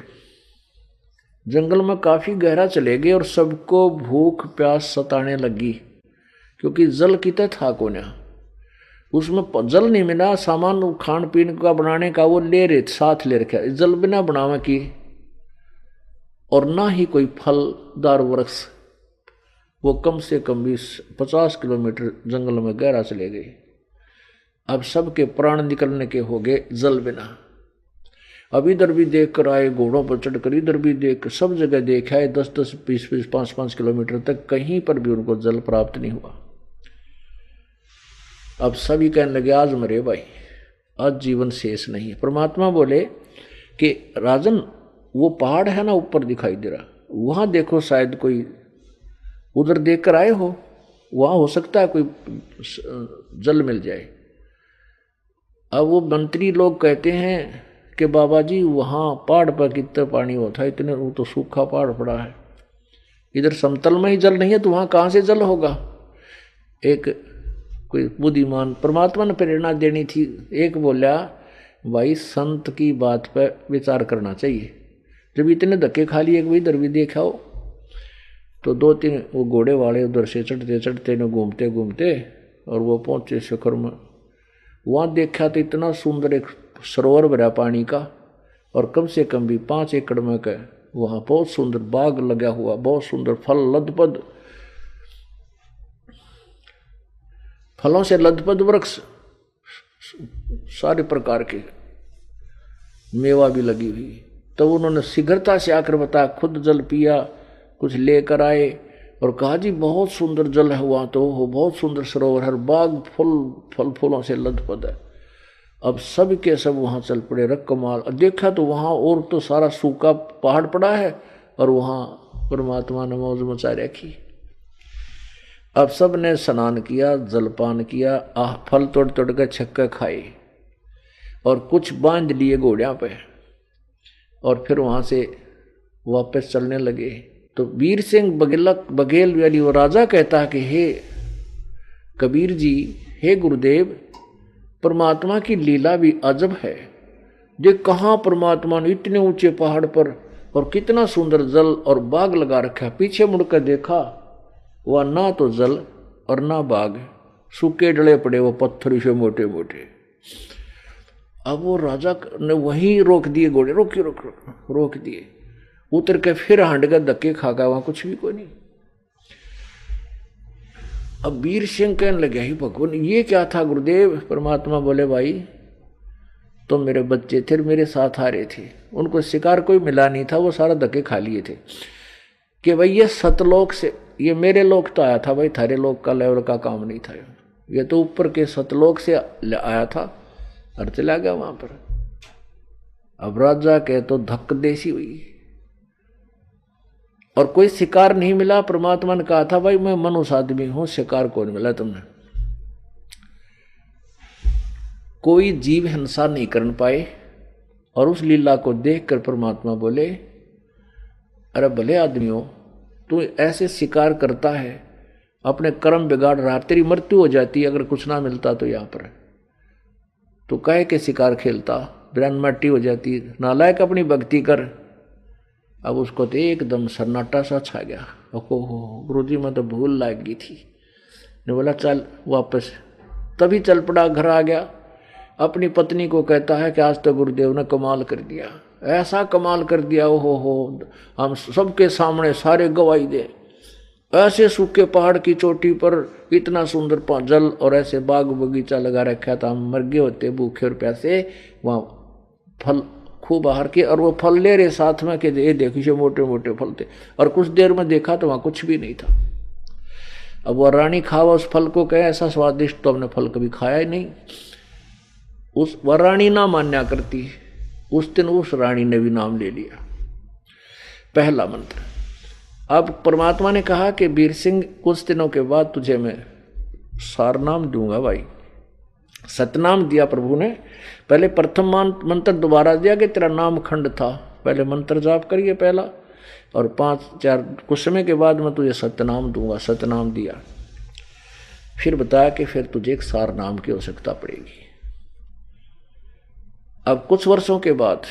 जंगल में काफी गहरा चले गए और सबको भूख प्यास सताने लगी, क्योंकि जल कितने था कोने, उसमें जल नहीं मिला। सामान खान पीन का बनाने का वो ले रहे साथ ले रखा, जल बिना बनावे की, और ना ही कोई फलदार वृक्ष। वो कम से कम 20-50 किलोमीटर जंगल में गहरा चले गए। अब सबके प्राण निकलने के हो गए जल बिना। अब इधर भी देख कर आए, घोड़ों पर चढ़कर इधर भी देख, सब जगह देखा है, 10-10, 20-20, 5-5 किलोमीटर तक कहीं पर भी उनको जल प्राप्त नहीं हुआ। अब सभी कहने लगे आज मरे भाई, आज जीवन शेष नहीं है। परमात्मा बोले कि राजन वो पहाड़ है ना ऊपर दिखाई दे रहा, वहां देखो शायद कोई, उधर देख कर आए हो, वहां हो सकता है कोई जल मिल जाए। अब वो मंत्री लोग कहते हैं कि बाबा जी वहाँ पहाड़ पर कितना पानी होता है, इतने वो तो सूखा पहाड़ पड़ा है, इधर समतल में ही जल नहीं है तो वहाँ कहाँ से जल होगा। एक कोई बुद्धिमान, परमात्मा ने प्रेरणा देनी थी, एक बोला भाई संत की बात पर विचार करना चाहिए। जब इतने धक्के खा लिए कि इधर भी देखा हो, तो 2-3 वो घोड़े वाले उधर से चढ़ते चढ़ते न घूमते घूमते और वो पहुँचे शिखर में। वहाँ देखा तो इतना सुंदर एक सरोवर भरा पानी का, और कम से कम भी 5 एकड़ में का वहाँ बहुत सुंदर बाग लगा हुआ, बहुत सुंदर फल लदपद, फलों से लदपद वृक्ष, सारे प्रकार के मेवा भी लगी हुई। तो उन्होंने शीघ्रता से आकर बताया, खुद जल पिया, कुछ लेकर आए और कहा जी बहुत सुंदर जल है वहाँ, तो हो बहुत सुंदर सरोवर है, बाग फल फूलों से लदपद है। अब सब के सब वहाँ चल पड़े रकमाल। देखा तो वहाँ और तो सारा सूखा पहाड़ पड़ा है, और वहाँ परमात्मा ने मौज मचा रखी। अब सब ने स्नान किया, जलपान किया, फल तोड़ तोड़ कर छक्के खाए, और कुछ बांध लिए घोड़ियां पे, और फिर वहाँ से वापस चलने लगे। तो वीर सिंह बघेल वाली वो राजा कहता है कि हे कबीर जी, हे गुरुदेव, परमात्मा की लीला भी अजब है। जो कहाँ परमात्मा ने इतने ऊंचे पहाड़ पर और कितना सुंदर जल और बाग लगा रखा, पीछे मुड़कर देखा वह ना तो जल और ना बाग, सूखे डले पड़े वो पत्थर से मोटे मोटे। अब वो राजा ने वहीं रोक दिए घोड़े, रोक दिए, उतर के फिर हांड का धक्के खा गया, वहां कुछ भी कोई नहीं। अब वीर सिंह कहने लगे ही भगवान ये क्या था गुरुदेव। परमात्मा बोले भाई तो मेरे बच्चे थे, मेरे साथ आ रहे थे, उनको शिकार कोई मिला नहीं था, वो सारा धक्के खा लिए थे कि भाई ये सतलोक से, ये मेरे लोक तो आया था भाई, थारे लोक का लेवल का काम नहीं था, ये तो ऊपर के सतलोक से आया था और चला गया वहां पर। अब राजा के तो धक्क देसी हुई और कोई शिकार नहीं मिला। परमात्मा ने कहा था भाई मैं मनुष्य आदमी हूं, शिकार कौन मिला तुमने। कोई जीव हिंसा नहीं कर पाए, और उस लीला को देखकर परमात्मा बोले अरे भले आदमी हो, तू ऐसे शिकार करता है, अपने कर्म बिगाड़ रहा, तेरी मृत्यु हो जाती अगर कुछ ना मिलता तो यहाँ पर, तो कहे के शिकार खेलता, ब्रह्म मट्टी हो जाती, नालायक अपनी भक्ति कर। अब उसको तो एकदम सन्नाटा सा छा गया, ओहो गुरुजी मैं तो भूल लग गई थी। ने बोला चल वापस, तभी चल पड़ा, घर आ गया, अपनी पत्नी को कहता है कि आज तो गुरुदेव ने कमाल कर दिया, ऐसा कमाल कर दिया, ओहो हम सबके सामने सारे गवाही दे ऐसे सूखे पहाड़ की चोटी पर इतना सुंदर जल और ऐसे बाग बगीचा लगा रखा था, हम मर गए होते भूखे और प्यासे, वहां फल खूब आहार के, और वो फल ले रहे साथ में कि ये देखिए मोटे मोटे फल थे, और कुछ देर में देखा तो वहां कुछ भी नहीं था। अब वह रानी खावा उस फल को, कहे ऐसा स्वादिष्ट तो हमने फल कभी खाया ही नहीं। उस वह रानी ना मान्या करती, उस दिन उस रानी ने भी नाम ले लिया, पहला मंत्र। अब परमात्मा ने कहा कि वीर सिंह कुछ दिनों के बाद तुझे मैं सार नाम दूंगा भाई। सतनाम दिया प्रभु ने, पहले प्रथम मंत्र दोबारा दिया कि तेरा नाम खंड था, पहले मंत्र जाप करिए पहला, और 5-4 कुछ समय के बाद मैं तुझे सतनाम दूंगा, सतनाम दिया। फिर बताया कि फिर तुझे एक सार नाम की आवश्यकता पड़ेगी। अब कुछ वर्षों के बाद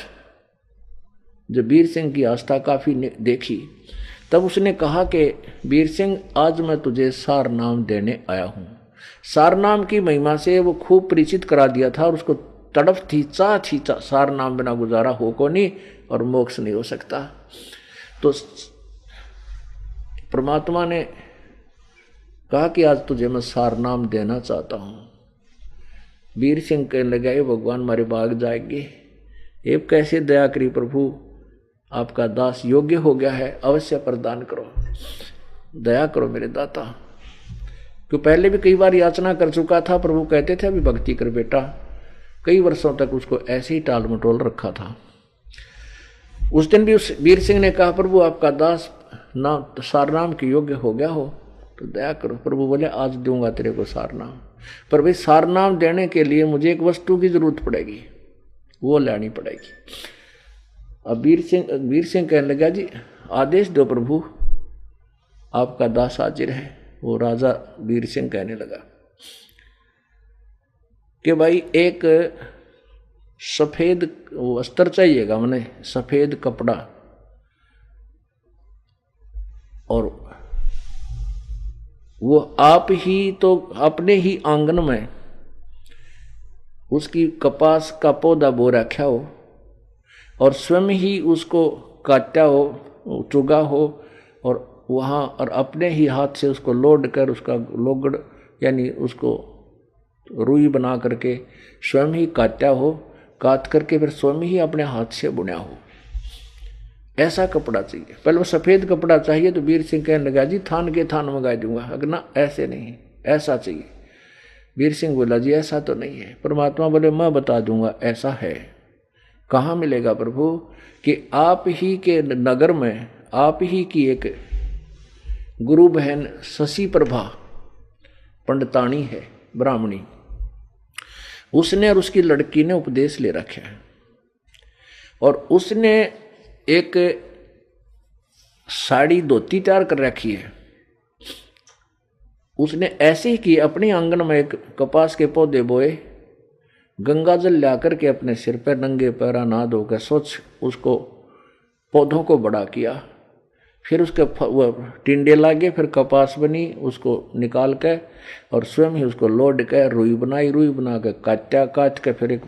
जब वीर सिंह की आस्था काफी देखी, तब उसने कहा कि वीर सिंह आज मैं तुझे सार नाम देने आया हूं। सार नाम की महिमा से वो खूब परिचित करा दिया था, और उसको तड़फ थी, चाह थी, सार नाम बिना गुजारा हो को नहीं, और मोक्ष नहीं हो सकता। तो परमात्मा ने कहा कि आज तुझे मैं सार नाम देना चाहता हूं। वीर सिंह कहने लगा, ये भगवान मारे भाग जाएंगे, ये कैसे दया करी प्रभु, आपका दास योग्य हो गया है, अवश्य प्रदान करो, दया करो मेरे दाता। क्यों पहले भी कई बार याचना कर चुका था, प्रभु कहते थे अभी भक्ति कर बेटा, कई वर्षों तक उसको ऐसे ही टाल मटोल रखा था। उस दिन भी उस वीर सिंह ने कहा, प्रभु आपका दास नाम सार नाम के योग्य हो गया हो तो दया करो। प्रभु बोले आज दूंगा तेरे को सार नाम, पर भाई सार नाम देने के लिए मुझे एक वस्तु की जरूरत पड़ेगी, वो लानी पड़ेगी। अब वीर सिंह कहने लगा, जी आदेश दो प्रभु, आपका दास हाजिर है। वो राजा वीर सिंह कहने लगा कि भाई एक सफेद वस्त्र चाहिएगा, मैंने सफेद कपड़ा, और वो आप ही तो अपने ही आंगन में उसकी कपास का पौधा बो रखा हो, और स्वयं ही उसको काटा हो, चुगा हो, और वहाँ और अपने ही हाथ से उसको लोड कर उसका लोगड़ यानी उसको रुई बना करके स्वयं ही काटा हो, काट करके फिर स्वयं ही अपने हाथ से बुना हो, ऐसा कपड़ा चाहिए। पहले वो सफ़ेद कपड़ा चाहिए। तो वीर सिंह कहने लगा, जी थान के थान मंगा दूंगा, अगर ना ऐसे नहीं, ऐसा चाहिए। वीर सिंह बोला, जी ऐसा तो नहीं है। परमात्मा बोले, मैं बता दूंगा ऐसा है। कहाँ मिलेगा प्रभु? कि आप ही के नगर में आप ही की एक गुरु बहन शशि प्रभा पंडितानी है, ब्राह्मणी, उसने और उसकी लड़की ने उपदेश ले रखा है, और उसने एक साड़ी धोती तैयार कर रखी है। उसने ऐसे ही की, अपने आंगन में एक कपास के पौधे बोए, गंगा जल ला करके अपने सिर पर नंगे पैरा नहा धोकर स्वच्छ उसको पौधों को बड़ा किया, फिर उसके टिंडे लागे, फिर कपास बनी, उसको निकाल के और स्वयं ही उसको लोड के रुई बनाई, रुई बना के काट के फिर एक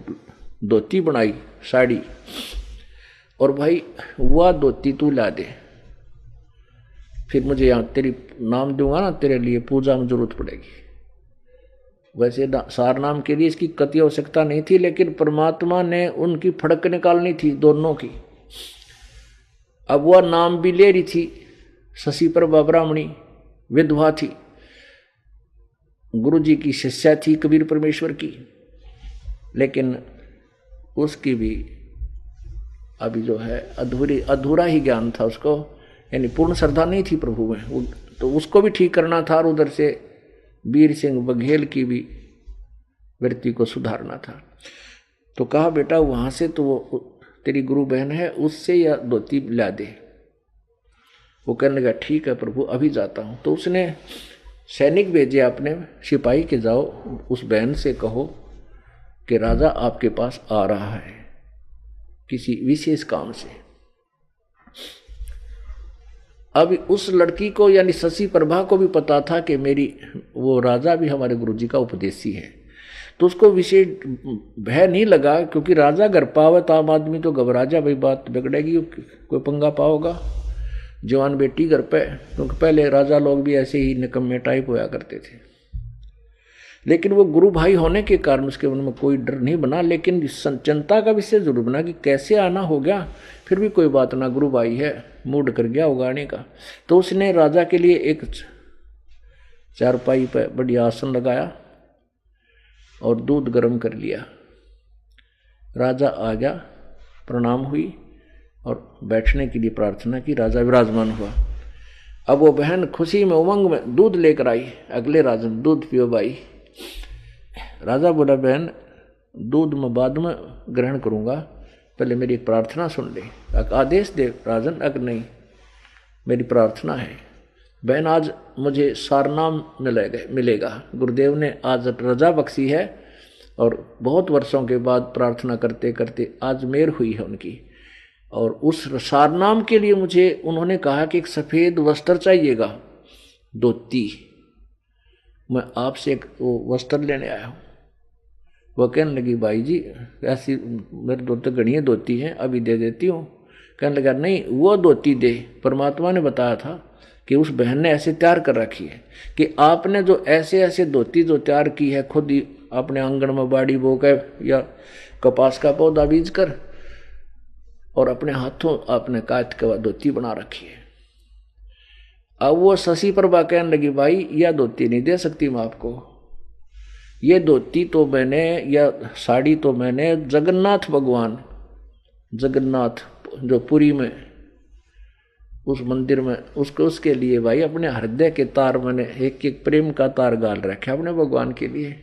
धोती बनाई, साड़ी, और भाई वह धोती तू ला दे, फिर मुझे यहाँ तेरी नाम दूंगा ना, तेरे लिए पूजा में जरूरत पड़ेगी। वैसे सार नाम के लिए इसकी कति आवश्यकता नहीं थी, लेकिन परमात्मा ने उनकी फड़क निकालनी थी दोनों की। अब वह नाम भी ले रही थी, शशि प्रभा ब्राह्मणी विधवा थी, गुरु जी की शिष्या थी कबीर परमेश्वर की, लेकिन उसकी भी अभी जो है अधूरा ही ज्ञान था उसको, यानी पूर्ण श्रद्धा नहीं थी प्रभु में, तो उसको भी ठीक करना था, और उधर से वीर सिंह बघेल की भी वृत्ति को सुधारना था। तो कहा, बेटा वहां से तो वो तेरी गुरु बहन है, उससे या धोती ला दे। वो कहने लगा, ठीक है प्रभु, अभी जाता हूं। तो उसने सैनिक भेजे अपने सिपाही के, जाओ उस बहन से कहो कि राजा आपके पास आ रहा है किसी विशेष काम से। अब उस लड़की को यानी शशि प्रभा को भी पता था कि मेरी वो राजा भी हमारे गुरुजी का उपदेशी है, तो उसको विशेष भय नहीं लगा, क्योंकि राजा घर पावे तो आम आदमी तो घबरा जा, भाई बात बिगड़ेगी, कोई पंगा पाओगा। जवान बेटी घर पे, क्योंकि पहले राजा लोग भी ऐसे ही निकम्मे टाइप होया करते थे। लेकिन वो गुरु भाई होने के कारण उसके मन में कोई डर नहीं बना, लेकिन चिंता का विषय जरूर बना कि कैसे आना हो गया। फिर भी कोई बात ना, गुरु भाई है, मूड कर गया होगा आने का। तो उसने राजा के लिए एक चारपाई पर बढ़िया आसन लगाया और दूध गर्म कर लिया। राजा आ गया, प्रणाम हुई और बैठने के लिए प्रार्थना की। राजा विराजमान हुआ। अब वो बहन खुशी में उमंग में दूध लेकर आई। अगले राजन, दूध पियो भाई। राजा बोला, बहन दूध मैं बाद में ग्रहण करूंगा, पहले मेरी एक प्रार्थना सुन ले। आदेश दे राजन। अगर मेरी प्रार्थना है बहन, आज मुझे सारनाम मिलेगा। गुरुदेव ने आज रजा बख्शी है और बहुत वर्षों के बाद प्रार्थना करते करते आज मेर हुई है उनकी। और उस सारनाम के लिए मुझे उन्होंने कहा कि एक सफ़ेद वस्त्र चाहिएगा, धोती। मैं आपसे एक वो वस्त्र लेने आया हूँ। वह कहने लगी, भाई जी ऐसी मेरे दो तो गणियाँ धोती हैं, अभी दे देती हूँ। कहने लगा, नहीं वो धोती दे। परमात्मा ने बताया था कि उस बहन ने ऐसे तैयार कर रखी है कि आपने जो ऐसे ऐसे धोती जो तैयार की है, खुद ही अपने आंगन में बाड़ी बो कर या कपास का पौधा बीज कर और अपने हाथों आपने काट के धोती बना रखी है। अब वो शशि प्रभा कहने लगी, भाई यह धोती नहीं दे सकती मैं आपको। ये धोती तो मैंने, या साड़ी तो मैंने जगन्नाथ भगवान, जगन्नाथ जो पुरी में उस मंदिर में, उसके लिए भाई अपने हृदय के तार मैंने एक एक प्रेम का तार गाल रखा अपने भगवान के लिए,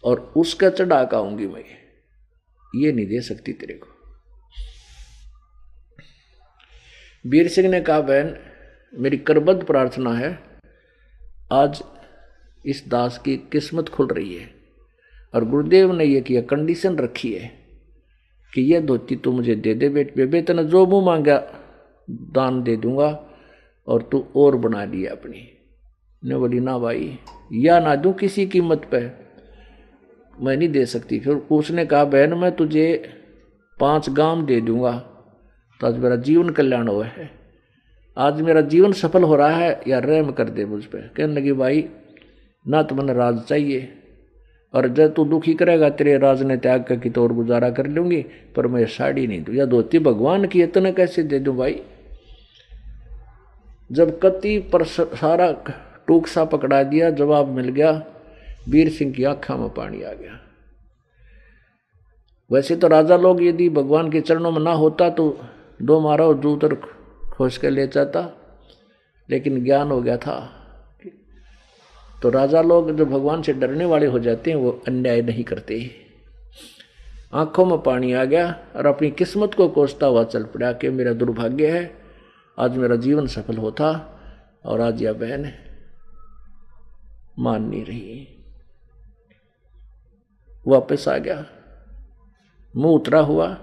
और उसका चढ़ा के आऊंगी मैं। ये नहीं दे सकती तेरे को। वीर सिंह ने कहा, बहन मेरी करबद्ध प्रार्थना है, आज इस दास की किस्मत खुल रही है। और गुरुदेव ने यह किया, कंडीशन रखी है कि यह धोती तू मुझे दे दे बेटे, तेने जो मुंह मांगा दान दे दूंगा और तू और बना लिया अपनी। ने बोली, ना भाई या ना दूं किसी कीमत पे, मैं नहीं दे सकती। फिर उसने कहा, बहन मैं तुझे 5 गांव दे दूंगा तो आज मेरा जीवन कल्याण हुआ है, आज मेरा जीवन सफल हो रहा है, या रहम कर दे मुझ पे। कहने लगी, भाई ना तो मैंने राज चाहिए, और जब तू दुखी करेगा तेरे राज ने त्याग करके तो और गुजारा कर लूंगी, पर मैं साड़ी नहीं दूँ या धोती भगवान की इतने कैसे दे दूं भाई। जब कति पर सारा टूक सा पकड़ा दिया, जवाब मिल गया, वीर सिंह की आंखों में पानी आ गया। वैसे तो राजा लोग यदि भगवान के चरणों में ना होता तो 2 मारा और जूतर खोज कर ले जाता, लेकिन ज्ञान हो गया था। तो राजा लोग जो भगवान से डरने वाले हो जाते हैं वो अन्याय नहीं करते। आंखों में पानी आ गया और अपनी किस्मत को कोसता हुआ चल पड़ा कि मेरा दुर्भाग्य है, आज मेरा जीवन सफल होता और आज यह बहन मान नहीं रही। वापस आ गया, मुंह उतरा हुआ,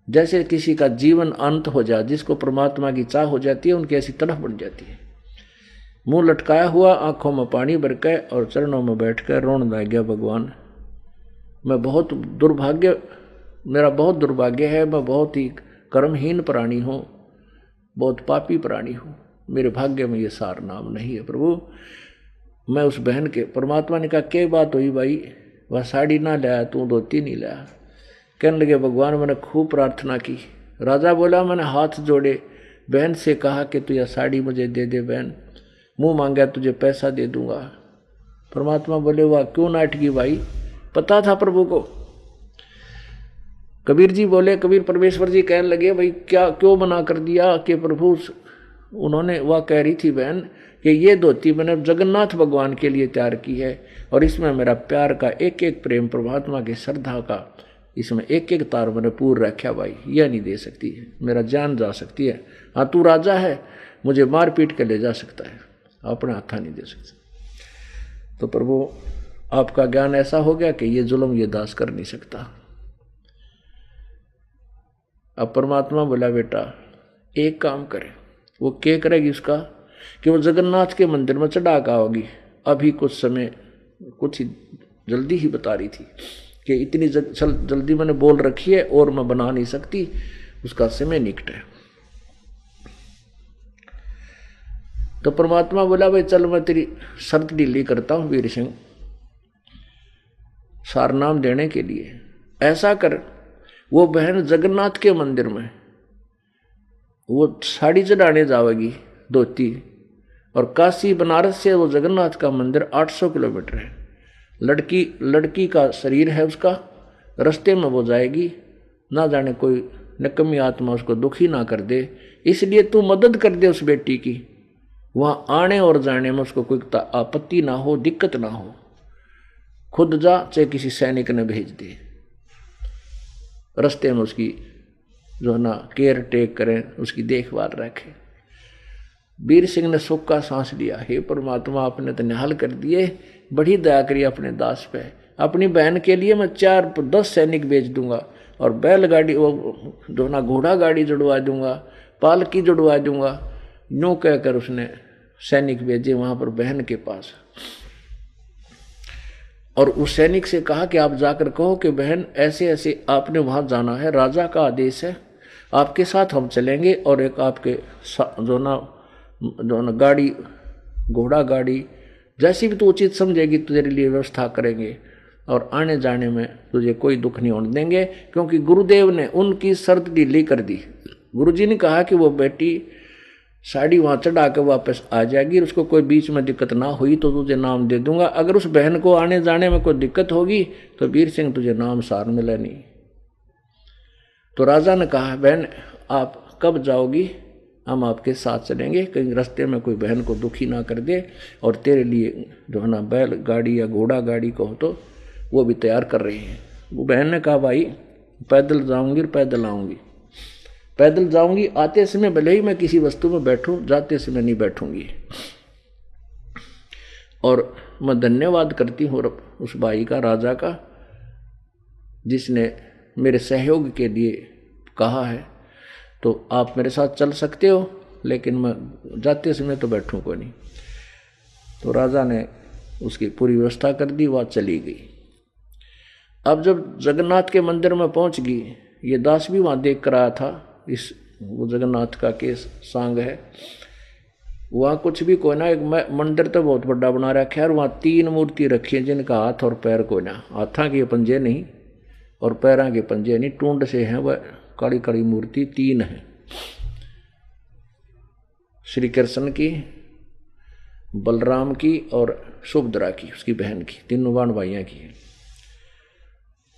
जैसे किसी का जीवन अंत हो जाए, जिसको परमात्मा की चाह हो जाती है, उनकी ऐसी तड़फ बन जाती है। मुंह लटकाया हुआ, आंखों में पानी भर के और चरणों में बैठकर रोने लग गया, भगवान मैं बहुत दुर्भाग्य, मेरा बहुत दुर्भाग्य है, मैं बहुत ही कर्महीन प्राणी हूँ, बहुत पापी प्राणी हूँ, मेरे भाग्य में ये सार नाम नहीं है प्रभु। मैं उस बहन के, परमात्मा ने कहा क्या बात हुई भाई, वह साड़ी ना लाया, तू धोती नहीं लाया। कहने लगे, भगवान मैंने खूब प्रार्थना की। राजा बोला, मैंने हाथ जोड़े, बहन से कहा कि तू यह साड़ी मुझे दे दे बहन, मुंह मांगा तुझे पैसा दे दूंगा। परमात्मा बोले, वाह क्यों नाटकी भाई, पता था प्रभु को। कबीर जी बोले, कबीर परमेश्वर जी कहने लगे, भाई क्या क्यों मना कर दिया कि प्रभु, उन्होंने, वह कह रही थी बहन कि ये धोती मैंने जगन्नाथ भगवान के लिए तैयार की है और इसमें मेरा प्यार का एक एक प्रेम, परमात्मा की श्रद्धा का इसमें एक एक तार मैंने पूर रखा भाई, यह नहीं दे सकती है, मेरा जान जा सकती है। हाँ तू राजा है, मुझे मार पीट के ले जा सकता है, अपने हाथा नहीं दे सकता। तो प्रभु आपका ज्ञान ऐसा हो गया कि ये जुल्म ये दास कर नहीं सकता। अब परमात्मा बोला, बेटा एक काम करे। वो क्या करेगी उसका कि वो जगन्नाथ के मंदिर में चढ़ा का होगी। अभी कुछ समय, कुछ ही जल्दी ही बता रही थी कि इतनी जल्दी मैंने बोल रखी है और मैं बना नहीं सकती, उसका समय निकट है। तो परमात्मा बोला भाई चल मैं तेरी शर्त ढीली करता हूं वीर सिंह, सारनाम देने के लिए ऐसा कर, वो बहन जगन्नाथ के मंदिर में वो साड़ी चढ़ाने जाएगी धोती, और काशी बनारस से वो जगन्नाथ का मंदिर 800 किलोमीटर है। लड़की का शरीर है उसका, रास्ते में वो जाएगी, ना जाने कोई निकम्मी आत्मा उसको दुखी ना कर दे, इसलिए तू मदद कर दे उस बेटी की, वहां आने और जाने में उसको कोई आपत्ति ना हो, दिक्कत ना हो। खुद जा चाहे किसी सैनिक ने भेज दे, रास्ते में उसकी जो है ना केयर टेक करें, उसकी देखभाल रखें। वीर सिंह ने सुख का सांस लिया, हे परमात्मा आपने तो निहाल कर दिए, बड़ी दया करी अपने दास पे। अपनी बहन के लिए मैं 4-10 सैनिक भेज दूंगा, और बैलगाड़ी वो जो ना घोड़ा गाड़ी जुड़वा दूंगा, पालकी जुड़वा दूंगा। यूं कहकर उसने सैनिक भेजे वहां पर बहन के पास, और उस सैनिक से कहा कि आप जाकर कहो कि बहन ऐसे ऐसे आपने वहां जाना है, राजा का आदेश है, आपके साथ हम चलेंगे, और एक आपके जो ना गाड़ी घोड़ा गाड़ी जैसी भी तू उचित समझेगी तेरे लिए व्यवस्था करेंगे, और आने जाने में तुझे कोई दुख नहीं होने देंगे। क्योंकि गुरुदेव ने उनकी शर्त ढीली कर दी। गुरुजी ने कहा कि वो बेटी साड़ी वहां चढ़ा के वापस आ जाएगी, उसको कोई बीच में दिक्कत ना हुई तो तुझे नाम दे दूंगा, अगर उस बहन को आने जाने में कोई दिक्कत होगी तो वीर सिंह तुझे नाम सार मिले नहीं। तो राजा ने कहा बहन आप कब जाओगी, हम आपके साथ चलेंगे, कहीं रास्ते में कोई बहन को दुखी ना कर दे, और तेरे लिए जो है ना बैल गाड़ी या घोड़ा गाड़ी को तो वो भी तैयार कर रही है। वो बहन ने कहा भाई पैदल जाऊंगी, पैदल आऊंगी, पैदल जाऊंगी, आते समय भले ही मैं किसी वस्तु में बैठूं, जाते समय नहीं बैठूंगी। और मैं धन्यवाद करती हूँ उस भाई का, राजा का, जिसने मेरे सहयोग के लिए कहा है, तो आप मेरे साथ चल सकते हो, लेकिन मैं जाते समय तो बैठूं को नहीं। तो राजा ने उसकी पूरी व्यवस्था कर दी, वह चली गई। अब जब जगन्नाथ के मंदिर में पहुंच गई, ये दास भी वहां देख कर आया था, इस वो जगन्नाथ का केस सांग है, वहाँ कुछ भी कोई ना, एक मंदिर तो बहुत बड़ा बना रखा है, और वहाँ 3 मूर्ति रखी है जिनका हाथ और पैर कोई ना, हाथा के पंजे नहीं और पैरों के पंजे नहीं, टूंड से हैं, वह काली काली मूर्ति 3 है, श्री कृष्ण की, बलराम की और सुभद्रा की, उसकी बहन की, तीनों बाण भाइयों की।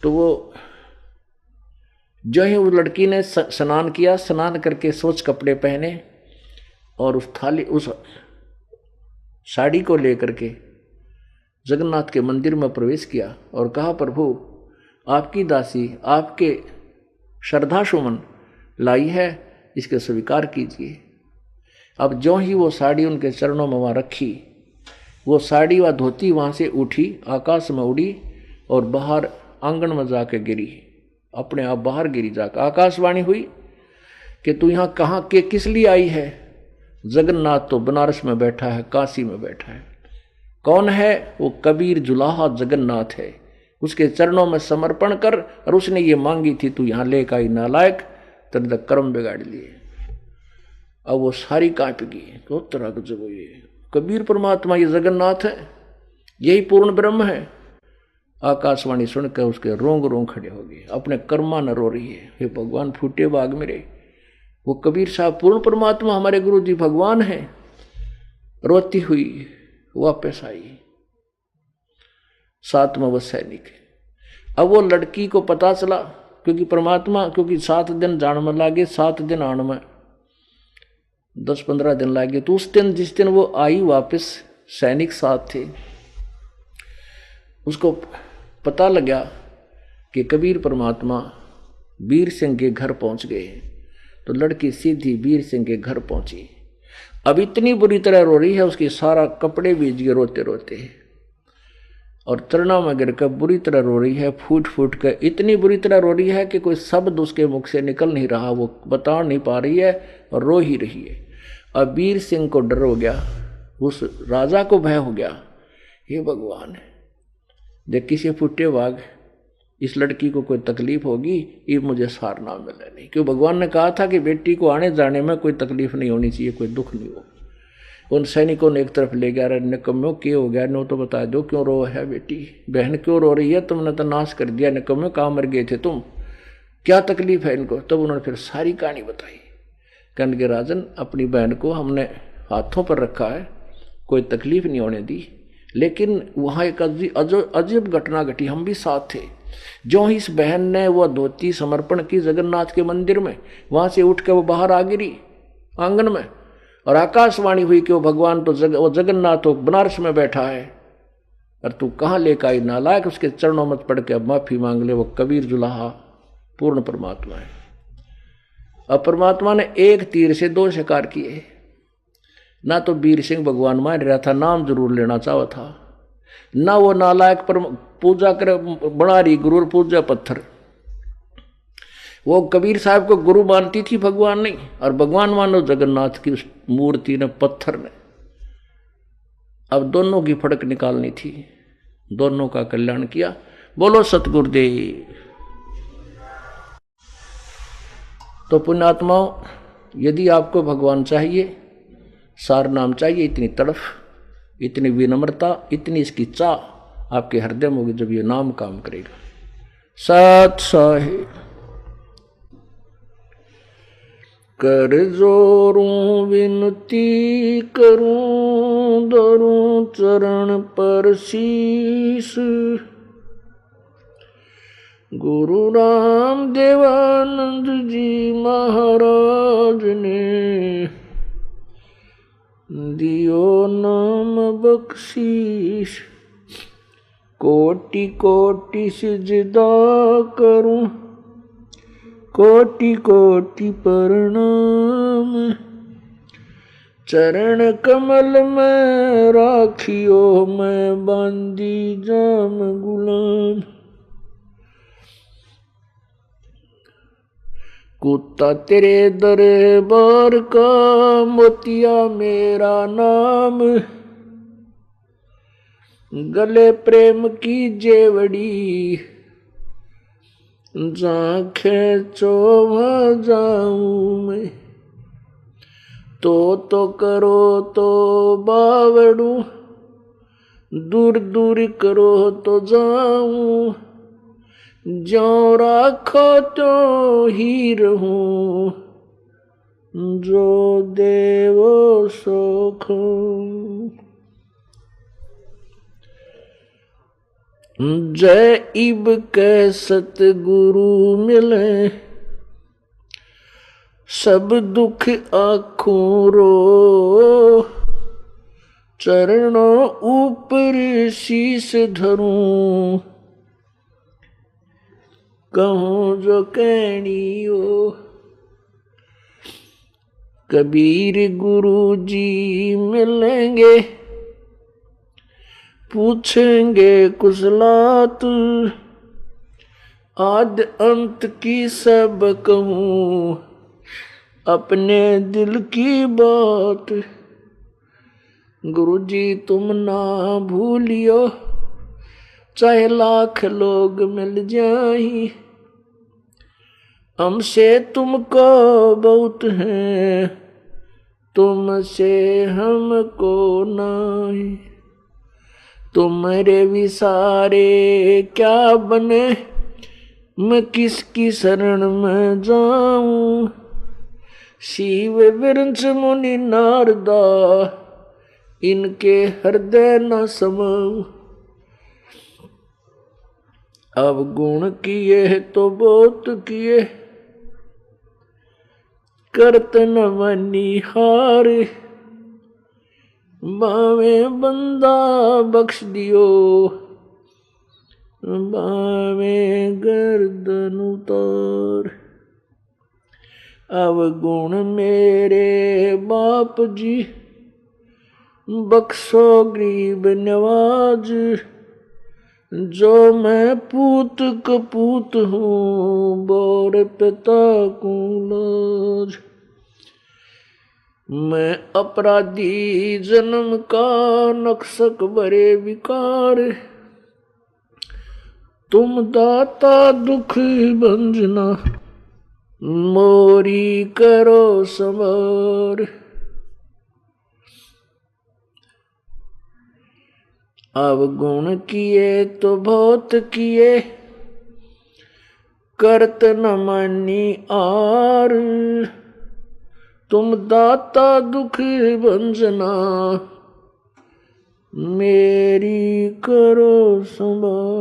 तो वो जो ही उस लड़की ने स्नान किया, स्नान करके स्वच्छ कपड़े पहने, और उस साड़ी को लेकर के जगन्नाथ के मंदिर में प्रवेश किया, और कहा प्रभु आपकी दासी आपके श्रद्धा सुमन लाई है, इसके स्वीकार कीजिए। अब जो ही वो साड़ी उनके चरणों में वहाँ रखी, वो साड़ी व धोती वहाँ से उठी, आकाश में उड़ी, और बाहर आंगन में जाके गिरी, अपने आप बाहर गिरी। जाकर आकाशवाणी हुई कि तू यहाँ कहाँ के किस लिए आई है? जगन्नाथ तो बनारस में बैठा है, काशी में बैठा है। कौन है वो? कबीर जुलाहा जगन्नाथ है, उसके चरणों में समर्पण कर, और उसने ये मांगी थी तू यहाँ लेकर आई नालायक, तेरे तक कर्म बिगाड़ लिए। अब वो सारी कांप गई, तो तरह का जब ये कबीर परमात्मा ये जगन्नाथ है, यही पूर्ण ब्रह्म है। आकाशवाणी सुनकर उसके रोंग रोंग खड़े हो गए, अपने कर्मा न रो रही है, हे भगवान फूटे बाग मेरे, वो कबीर साहब पूर्ण परमात्मा हमारे गुरु जी भगवान है। रोती हुई वापस आई, साथ में वो सैनिक। अब वो लड़की को पता चला, क्योंकि परमात्मा, क्योंकि 7 दिन जान में लागे, 7 दिन आने में 10-15 दिन लागे, तो उस दिन जिस दिन वो आई वापस, सैनिक साथ थे, उसको पता लगा कि कबीर परमात्मा वीर सिंह के घर पहुंच गए। तो लड़की सीधी वीर सिंह के घर पहुंची। अब इतनी बुरी तरह रो रही है, उसके सारा कपड़े भीज गए रोते रोते, और चरणों में गिर कर बुरी तरह रो रही है, फूट फूट कर इतनी बुरी तरह रो रही है कि कोई शब्द उसके मुख से निकल नहीं रहा, वो बता नहीं पा रही है और रो ही रही है। अब वीर सिंह को डर हो गया, उस राजा को भय हो गया, हे भगवान, जब किसी फुटे भाग इस लड़की को कोई तकलीफ होगी, ये मुझे सार ना मिले नहीं, क्यों भगवान ने कहा था कि बेटी को आने जाने में कोई तकलीफ नहीं होनी चाहिए, कोई दुख नहीं हो। उन सैनिकों ने एक तरफ ले गया, अरे निकम्मो क्या हो गया, नो तो बता दो क्यों रो है बेटी, बहन क्यों रो रही है, तुमने तो नाश कर दिया, निकम्मो कहाँ मर गए थे तुम, क्या तकलीफ है इनको। तब उन्होंने फिर सारी कहानी बताई। कहने के राजन अपनी बहन को हमने हाथों पर रखा है, कोई तकलीफ नहीं होने दी, लेकिन वहां एक अजीब घटना घटी, हम भी साथ थे। जो इस बहन ने वो धोती समर्पण की जगन्नाथ के मंदिर में, वहां से उठ के वो बाहर आ गिरी आंगन में, और आकाशवाणी हुई कि वो भगवान तो वो जगन्नाथ तो बनारस में बैठा है, और तू कहाँ लेकर आई नालायक, उसके चरणों में पड़ के अब माफी मांग ले, वो कबीर जुलाहा पूर्ण परमात्मा है। अब परमात्मा ने एक तीर से दो शिकार किए। ना तो वीर सिंह भगवान मान रहा था, नाम जरूर लेना चाहा था, ना वो नालायक पर पूजा कर बना रही गुरु पूजा पत्थर। वो कबीर साहब को गुरु मानती थी, भगवान नहीं, और भगवान मानो जगन्नाथ की मूर्ति ने, पत्थर ने। अब दोनों की फड़क निकालनी थी, दोनों का कल्याण किया। बोलो सतगुरुदेव। तो पुण्यात्माओं, यदि आपको भगवान चाहिए, सार नाम चाहिए, इतनी तड़फ, इतनी विनम्रता, इतनी इसकी चाह आपके हृदय में होगी, जब ये नाम काम करेगा। सत साहिब कर जोरूं विनती करूं, धरूं चरण पर शीस, गुरु राम देवानंद जी महाराज ने दियो नाम बख्शीश। कोटि कोटि सिजदा करूं, कोटि कोटि प्रणाम, चरण कमल में राखियो मैं बांदी जाम गुलाम। कुत्ता तेरे दरबार का, मोतिया मेरा नाम, गले प्रेम की जेवड़ी, जहाँ खेचो वहाँ जाऊं मैं। तो करो तो बावड़ू, दूर दूर करो तो जाऊं, जो राखो तो ही रहूं, जो देवो सो खाऊं। जय इब के सतगुरु मिले, सब दुख आँखों रो, चरणों ऊपर शीस धरूं, कहूं जो कहनी हो। कबीर गुरु जी मिलेंगे, पूछेंगे कुशलात, आद अंत की सब कहूं, अपने दिल की बात। गुरु जी तुम ना भूलियो, चाहे लाख लोग मिल जाएं, हमसे तुमको बहुत है, तुमसे हमको नहीं। तुम्हारे विसारे क्या बने, मैं किसकी शरण में जाऊं। शिव वृंश मुनि नारदा, इनके हृदय न समाऊं। अब गुण किए तो बहुत किए, करत न मनिहार, बावे बंदा बख्श दियो, बावे गर्दन उतार। अब गुण मेरे बाप जी, बख्शो गरीब नवाज, जो मैं पूत कपूत हूँ, बोर पिता को लाज। मैं अपराधी जन्म का, नक्सक बरे विकार, तुम दाता दुख भंजना, मोरी करो संवार। अवगुण किए तो बहुत किए, करत न मानी आर। तुम दाता दुख भंजना, मेरी करो संभाल।